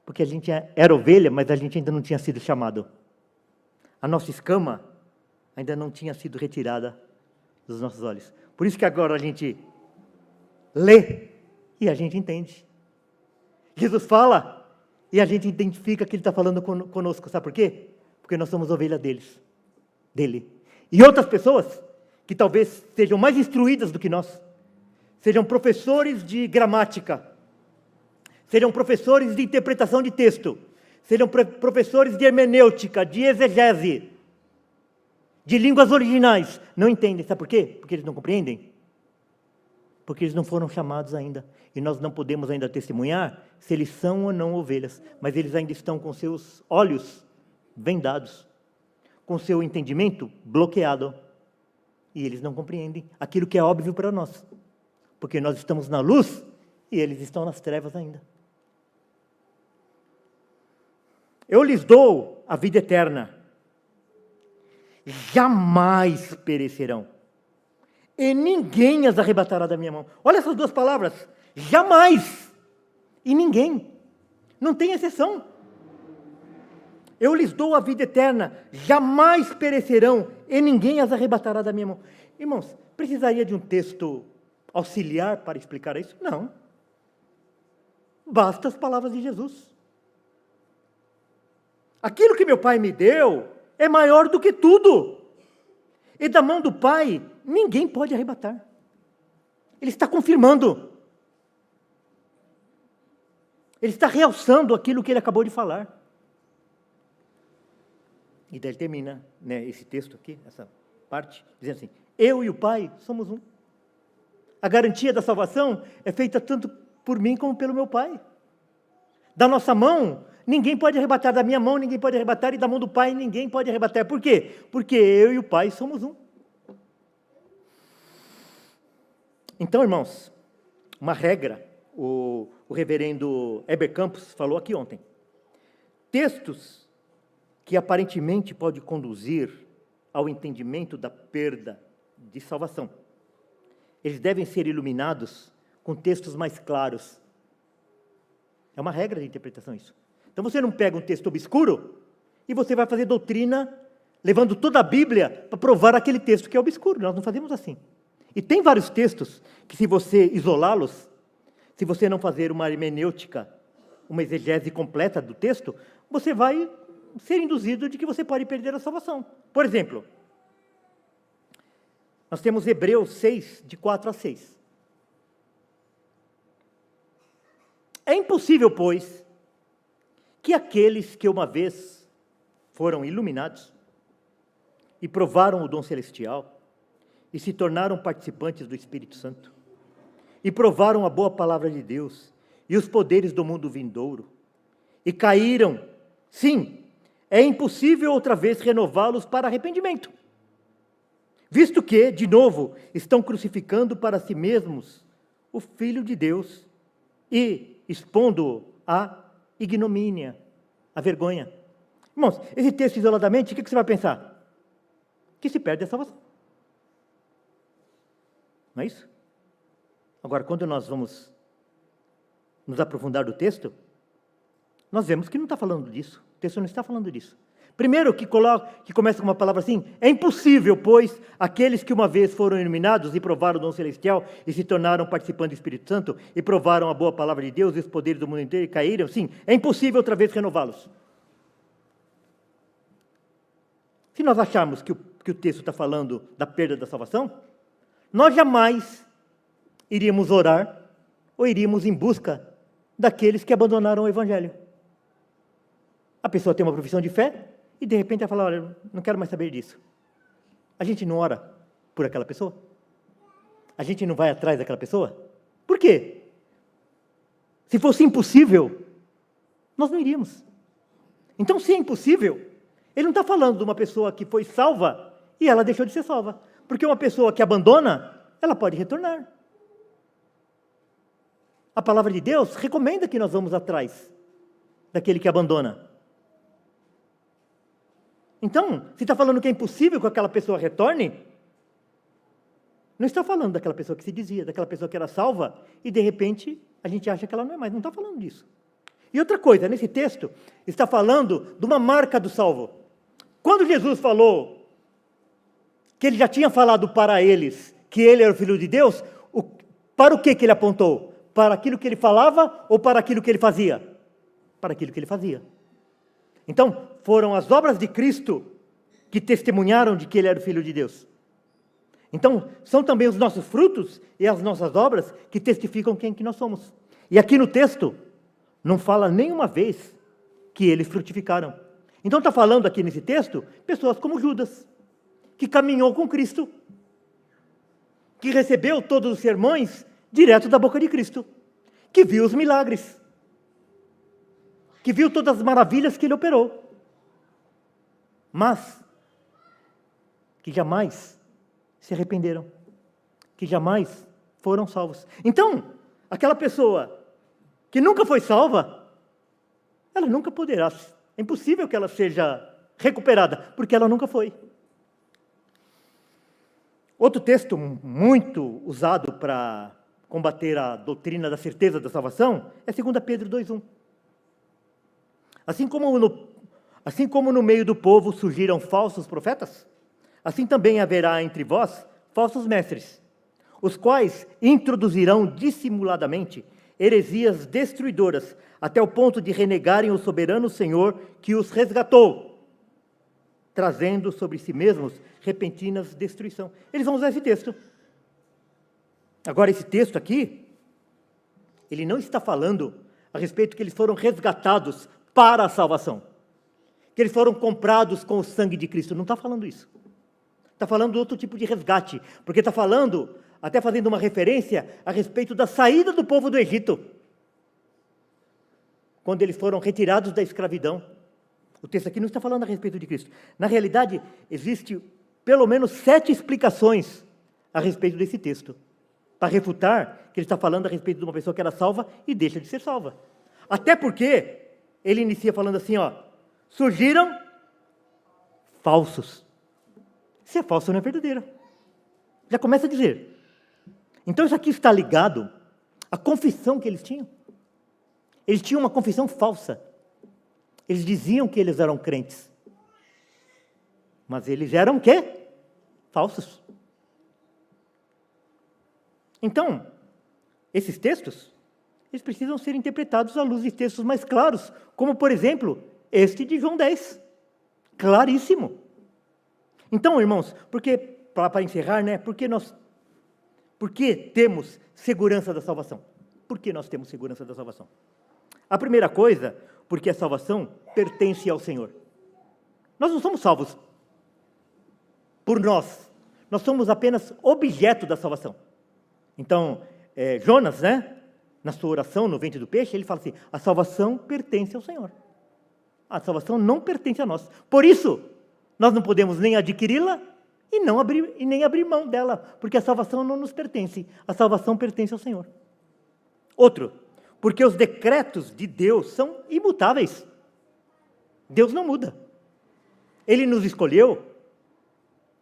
[SPEAKER 1] Porque a gente era ovelha, mas a gente ainda não tinha sido chamado. A nossa escama ainda não tinha sido retirada dos nossos olhos. Por isso que agora a gente lê e a gente entende. Jesus fala e a gente identifica que Ele está falando conosco. Sabe por quê? Porque nós somos ovelha dele. E outras pessoas, que talvez sejam mais instruídas do que nós, sejam professores de gramática, sejam professores de interpretação de texto, sejam professores de hermenêutica, de exegese, de línguas originais, não entendem. Sabe por quê? Porque eles não compreendem. Porque eles não foram chamados ainda. E nós não podemos ainda testemunhar se eles são ou não ovelhas. Mas eles ainda estão com seus olhos vendados, com seu entendimento bloqueado. E eles não compreendem aquilo que é óbvio para nós. Porque nós estamos na luz e eles estão nas trevas ainda. Eu lhes dou a vida eterna. Jamais perecerão. E ninguém as arrebatará da minha mão. Olha essas duas palavras. Jamais. E ninguém. Não tem exceção. Eu lhes dou a vida eterna. Jamais perecerão. E ninguém as arrebatará da minha mão. Irmãos, precisaria de um texto auxiliar para explicar isso? Não. Basta as palavras de Jesus. Aquilo que meu Pai me deu é maior do que tudo. E da mão do Pai, ninguém pode arrebatar. Ele está confirmando. Ele está realçando aquilo que ele acabou de falar. E daí ele termina, né, esse texto aqui, essa parte, dizendo assim: eu e o Pai somos um. A garantia da salvação é feita tanto por mim como pelo meu Pai. Da nossa mão, ninguém pode arrebatar. Da minha mão, ninguém pode arrebatar. E da mão do Pai, ninguém pode arrebatar. Por quê? Porque eu e o Pai somos um. Então, irmãos, uma regra, o reverendo Heber Campos falou aqui ontem. Textos que aparentemente podem conduzir ao entendimento da perda de salvação. Eles devem ser iluminados com textos mais claros. É uma regra de interpretação isso. Então você não pega um texto obscuro e você vai fazer doutrina levando toda a Bíblia para provar aquele texto que é obscuro. Nós não fazemos assim. E tem vários textos que, se você isolá-los, se você não fazer uma hermenêutica, uma exegese completa do texto, você vai ser induzido de que você pode perder a salvação. Por exemplo, nós temos Hebreus 6, de 4 a 6. É impossível, pois, que aqueles que uma vez foram iluminados e provaram o dom celestial e se tornaram participantes do Espírito Santo e provaram a boa palavra de Deus e os poderes do mundo vindouro e caíram, sim, é impossível outra vez renová-los para arrependimento, visto que, de novo, estão crucificando para si mesmos o Filho de Deus e expondo-o à ignomínia, à vergonha. Irmãos, esse texto isoladamente, o que você vai pensar? Que se perde a salvação. Não é isso? Agora, quando nós vamos nos aprofundar do texto, nós vemos que não está falando disso. O texto não está falando disso. Primeiro, que começa com uma palavra assim: é impossível, pois, aqueles que uma vez foram iluminados e provaram o dom celestial e se tornaram participantes do Espírito Santo e provaram a boa palavra de Deus e os poderes do mundo inteiro e caíram, sim, é impossível outra vez renová-los. Se nós acharmos que o texto está falando da perda da salvação, nós jamais iríamos orar ou iríamos em busca daqueles que abandonaram o Evangelho. A pessoa tem uma profissão de fé e de repente ela fala: olha, não quero mais saber disso. A gente não ora por aquela pessoa? A gente não vai atrás daquela pessoa? Por quê? Se fosse impossível, nós não iríamos. Então, se é impossível, ele não está falando de uma pessoa que foi salva e ela deixou de ser salva. Porque uma pessoa que abandona, ela pode retornar. A palavra de Deus recomenda que nós vamos atrás daquele que abandona. Então, se está falando que é impossível que aquela pessoa retorne, não está falando daquela pessoa que se dizia, daquela pessoa que era salva, e de repente a gente acha que ela não é mais. Não está falando disso. E outra coisa, nesse texto, está falando de uma marca do salvo. Quando Jesus falou que ele já tinha falado para eles que ele era o Filho de Deus, para o que ele apontou? Para aquilo que ele falava ou para aquilo que ele fazia? Para aquilo que ele fazia. Então, foram as obras de Cristo que testemunharam de que ele era o Filho de Deus. Então, são também os nossos frutos e as nossas obras que testificam quem que nós somos. E aqui no texto, não fala nenhuma vez que eles frutificaram. Então está falando aqui nesse texto, pessoas como Judas, que caminhou com Cristo, que recebeu todos os sermões direto da boca de Cristo, que viu os milagres, que viu todas as maravilhas que ele operou, mas que jamais se arrependeram, que jamais foram salvos. Então, aquela pessoa que nunca foi salva, ela nunca poderá, é impossível que ela seja recuperada, porque ela nunca foi. Outro texto muito usado para combater a doutrina da certeza da salvação é 2 Pedro 2,1. Assim como no meio do povo surgiram falsos profetas, assim também haverá entre vós falsos mestres, os quais introduzirão dissimuladamente heresias destruidoras, até o ponto de renegarem o soberano Senhor que os resgatou, trazendo sobre si mesmos repentinas destruição. Eles vão usar esse texto. Agora, esse texto aqui, ele não está falando a respeito que eles foram resgatados para a salvação, que eles foram comprados com o sangue de Cristo. Não está falando isso. Está falando de outro tipo de resgate, porque está falando, até fazendo uma referência a respeito da saída do povo do Egito, quando eles foram retirados da escravidão. O texto aqui não está falando a respeito de Cristo. Na realidade, existe pelo menos 7 explicações a respeito desse texto, para refutar que ele está falando a respeito de uma pessoa que era salva e deixa de ser salva. Até porque ele inicia falando assim, surgiram falsos. Se é falso, não é verdadeiro. Já começa a dizer. Então isso aqui está ligado à confissão que eles tinham. Eles tinham uma confissão falsa. Eles diziam que eles eram crentes. Mas eles eram o quê? Falsos. Então, esses textos, eles precisam ser interpretados à luz de textos mais claros, como, por exemplo, este de João 10. Claríssimo. Então, irmãos, para encerrar, por que temos segurança da salvação? Por que nós temos segurança da salvação? A primeira coisa, porque a salvação pertence ao Senhor. Nós não somos salvos por nós. Nós somos apenas objeto da salvação. Então, Jonas, na sua oração no ventre do peixe, ele fala assim, a salvação pertence ao Senhor. A salvação não pertence a nós. Por isso, nós não podemos nem adquiri-la e nem abrir mão dela, porque a salvação não nos pertence. A salvação pertence ao Senhor. Outro, porque os decretos de Deus são imutáveis. Deus não muda. Ele nos escolheu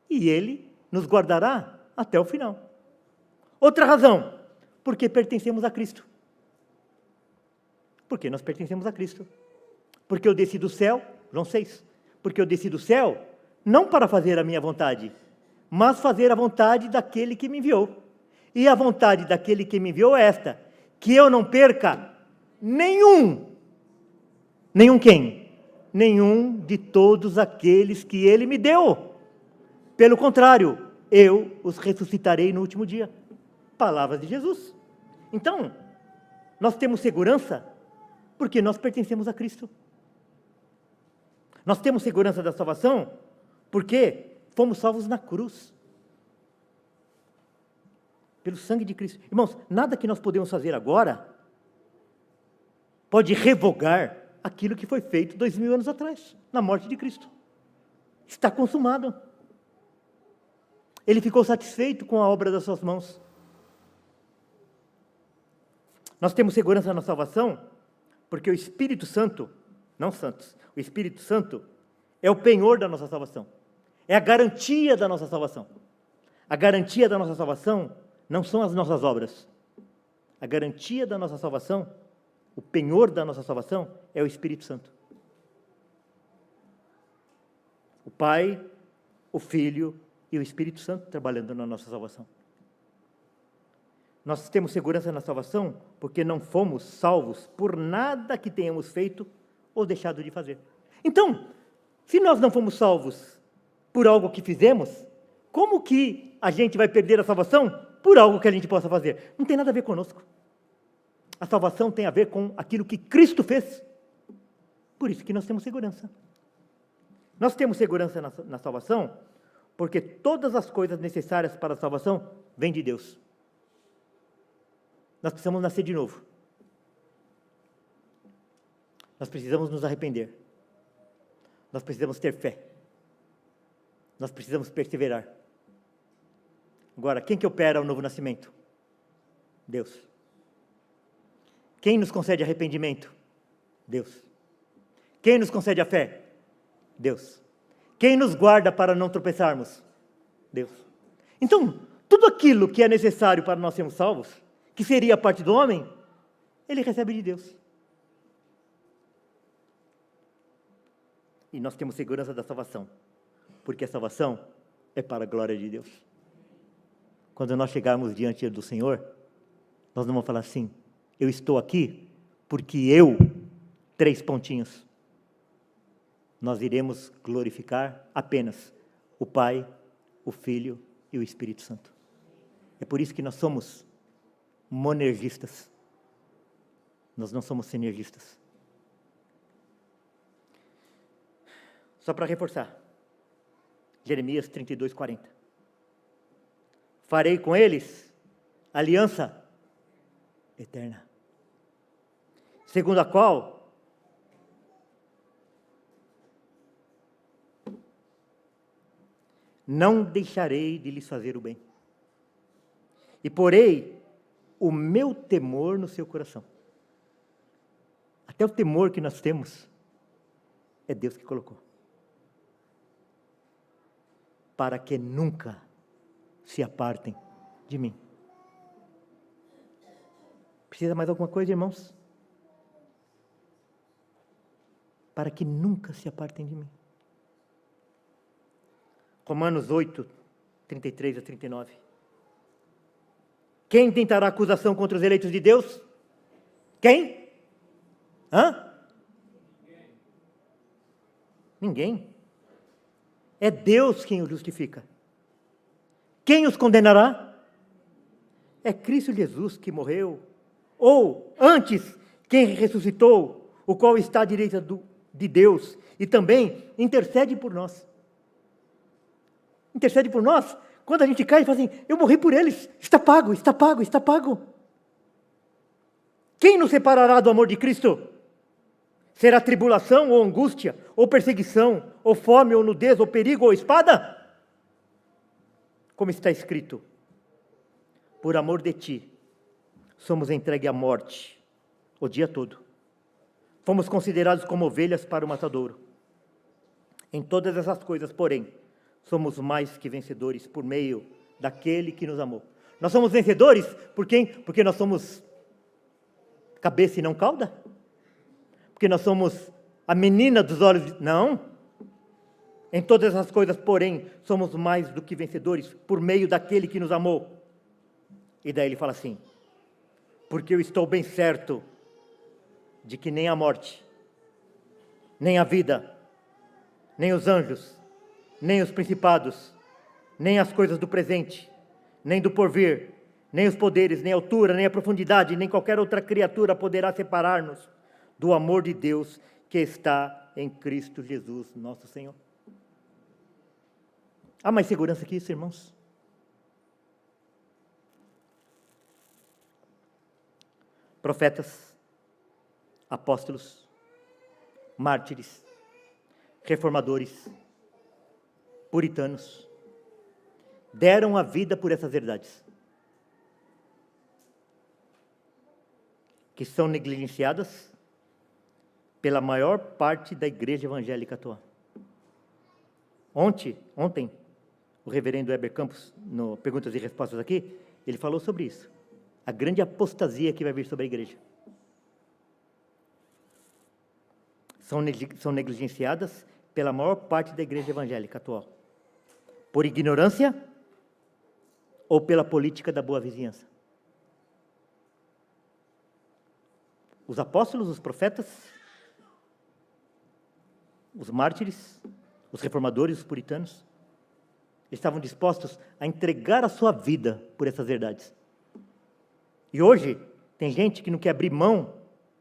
[SPEAKER 1] e Ele nos guardará até o final. Outra razão, porque pertencemos a Cristo. Porque nós pertencemos a Cristo. Porque eu desci do céu, João 6, porque eu desci do céu, não para fazer a minha vontade, mas fazer a vontade daquele que me enviou. E a vontade daquele que me enviou é esta, que eu não perca nenhum quem? Nenhum de todos aqueles que ele me deu. Pelo contrário, eu os ressuscitarei no último dia. Palavras de Jesus. Então, nós temos segurança porque nós pertencemos a Cristo. Nós temos segurança da salvação porque fomos salvos na cruz. Pelo sangue de Cristo. Irmãos, nada que nós podemos fazer agora pode revogar aquilo que foi feito 2000 anos atrás, na morte de Cristo. Está consumado. Ele ficou satisfeito com a obra das suas mãos. Nós temos segurança na salvação, porque o Espírito Santo, não santos, o Espírito Santo é o penhor da nossa salvação. É a garantia da nossa salvação. A garantia da nossa salvação não são as nossas obras. A garantia da nossa salvação, o penhor da nossa salvação, é o Espírito Santo. O Pai, o Filho e o Espírito Santo trabalhando na nossa salvação. Nós temos segurança na salvação porque não fomos salvos por nada que tenhamos feito ou deixado de fazer. Então, se nós não fomos salvos por algo que fizemos, como que a gente vai perder a salvação por algo que a gente possa fazer? Não tem nada a ver conosco. A salvação tem a ver com aquilo que Cristo fez. Por isso que nós temos segurança. Nós temos segurança na salvação porque todas as coisas necessárias para a salvação vêm de Deus. Nós precisamos nascer de novo. Nós precisamos nos arrepender. Nós precisamos ter fé. Nós precisamos perseverar. Agora, quem que opera o novo nascimento? Deus. Quem nos concede arrependimento? Deus. Quem nos concede a fé? Deus. Quem nos guarda para não tropeçarmos? Deus. Então, tudo aquilo que é necessário para nós sermos salvos, que seria a parte do homem, ele recebe de Deus. E nós temos segurança da salvação, porque a salvação é para a glória de Deus. Quando nós chegarmos diante do Senhor, nós não vamos falar assim, eu estou aqui porque eu, 3 pontinhos. Nós iremos glorificar apenas o Pai, o Filho e o Espírito Santo. É por isso que nós somos monergistas. Nós não somos sinergistas. Só para reforçar. Jeremias 32, 40. Farei com eles aliança eterna, segundo a qual não deixarei de lhes fazer o bem, e porei o meu temor no seu coração. Até o temor que nós temos, é Deus que colocou. Para que nunca se apartem de mim. Precisa mais alguma coisa, irmãos? Para que nunca se apartem de mim. Romanos 8, 33 a 39. Quem tentará acusação contra os eleitos de Deus? Quem? Ninguém. É Deus quem os justifica. Quem os condenará? É Cristo Jesus que morreu. Ou, antes, quem ressuscitou, o qual está à direita de Deus e também intercede por nós. Intercede por nós? Quando a gente cai e fala assim, eu morri por eles, está pago, está pago, está pago. Quem nos separará do amor de Cristo? Será tribulação ou angústia, ou perseguição, ou fome, ou nudez, ou perigo, ou espada? Como está escrito, por amor de ti, somos entregues à morte o dia todo. Fomos considerados como ovelhas para o matadouro. Em todas essas coisas, porém, somos mais que vencedores por meio daquele que nos amou. Nós somos vencedores por quem? Porque nós somos cabeça e não cauda? Porque nós somos a menina dos olhos? Não. Em todas as coisas, porém, somos mais do que vencedores por meio daquele que nos amou. E daí ele fala assim, porque eu estou bem certo de que nem a morte, nem a vida, nem os anjos, nem os principados, nem as coisas do presente, nem do porvir, nem os poderes, nem a altura, nem a profundidade, nem qualquer outra criatura poderá separar-nos do amor de Deus que está em Cristo Jesus, nosso Senhor. Há mais segurança que isso, irmãos? Profetas, apóstolos, mártires, reformadores, puritanos, deram a vida por essas verdades, que são negligenciadas pela maior parte da igreja evangélica atual. Ontem, o reverendo Heber Campos, no Perguntas e Respostas aqui, ele falou sobre isso. A grande apostasia que vai vir sobre a igreja. São negligenciadas pela maior parte da igreja evangélica atual. Por ignorância ou pela política da boa vizinhança. Os apóstolos, os profetas, os mártires, os reformadores, os puritanos, estavam dispostos a entregar a sua vida por essas verdades. E hoje, tem gente que não quer abrir mão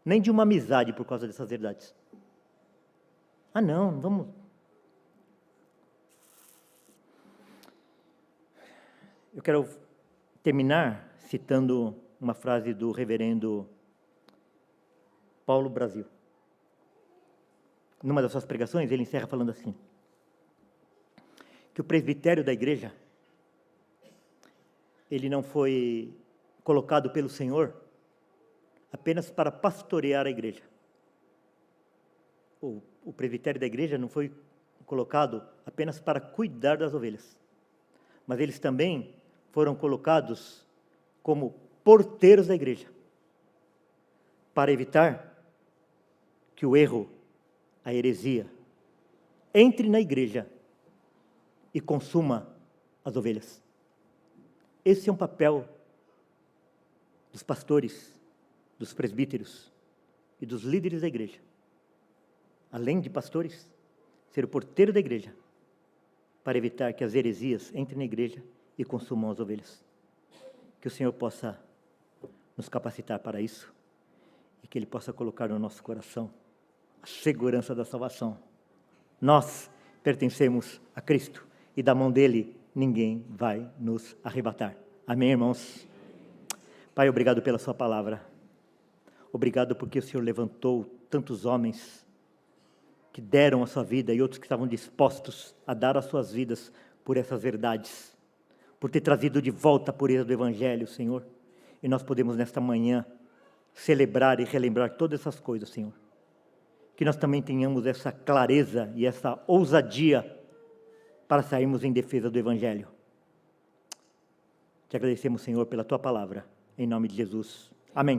[SPEAKER 1] nem de uma amizade por causa dessas verdades. Ah, não vamos... Eu quero terminar citando uma frase do reverendo Paulo Brasil. Numa das suas pregações, ele encerra falando assim, que o presbitério da igreja, ele não foi colocado pelo Senhor apenas para pastorear a igreja. O presbitério da igreja não foi colocado apenas para cuidar das ovelhas, mas eles também foram colocados como porteiros da igreja, para evitar que o erro, a heresia, entre na igreja e consuma as ovelhas. Esse é um papel dos pastores, dos presbíteros e dos líderes da igreja. Além de pastores, ser o porteiro da igreja, para evitar que as heresias entrem na igreja e consumam as ovelhas. Que o Senhor possa nos capacitar para isso e que Ele possa colocar no nosso coração a segurança da salvação. Nós pertencemos a Cristo e da mão dEle ninguém vai nos arrebatar. Amém, irmãos? Pai, obrigado pela sua palavra. Obrigado porque o Senhor levantou tantos homens que deram a sua vida e outros que estavam dispostos a dar as suas vidas por essas verdades, por ter trazido de volta a pureza do Evangelho, Senhor. E nós podemos nesta manhã celebrar e relembrar todas essas coisas, Senhor. Que nós também tenhamos essa clareza e essa ousadia para sairmos em defesa do Evangelho. Te agradecemos, Senhor, pela Tua palavra, em nome de Jesus. Amém.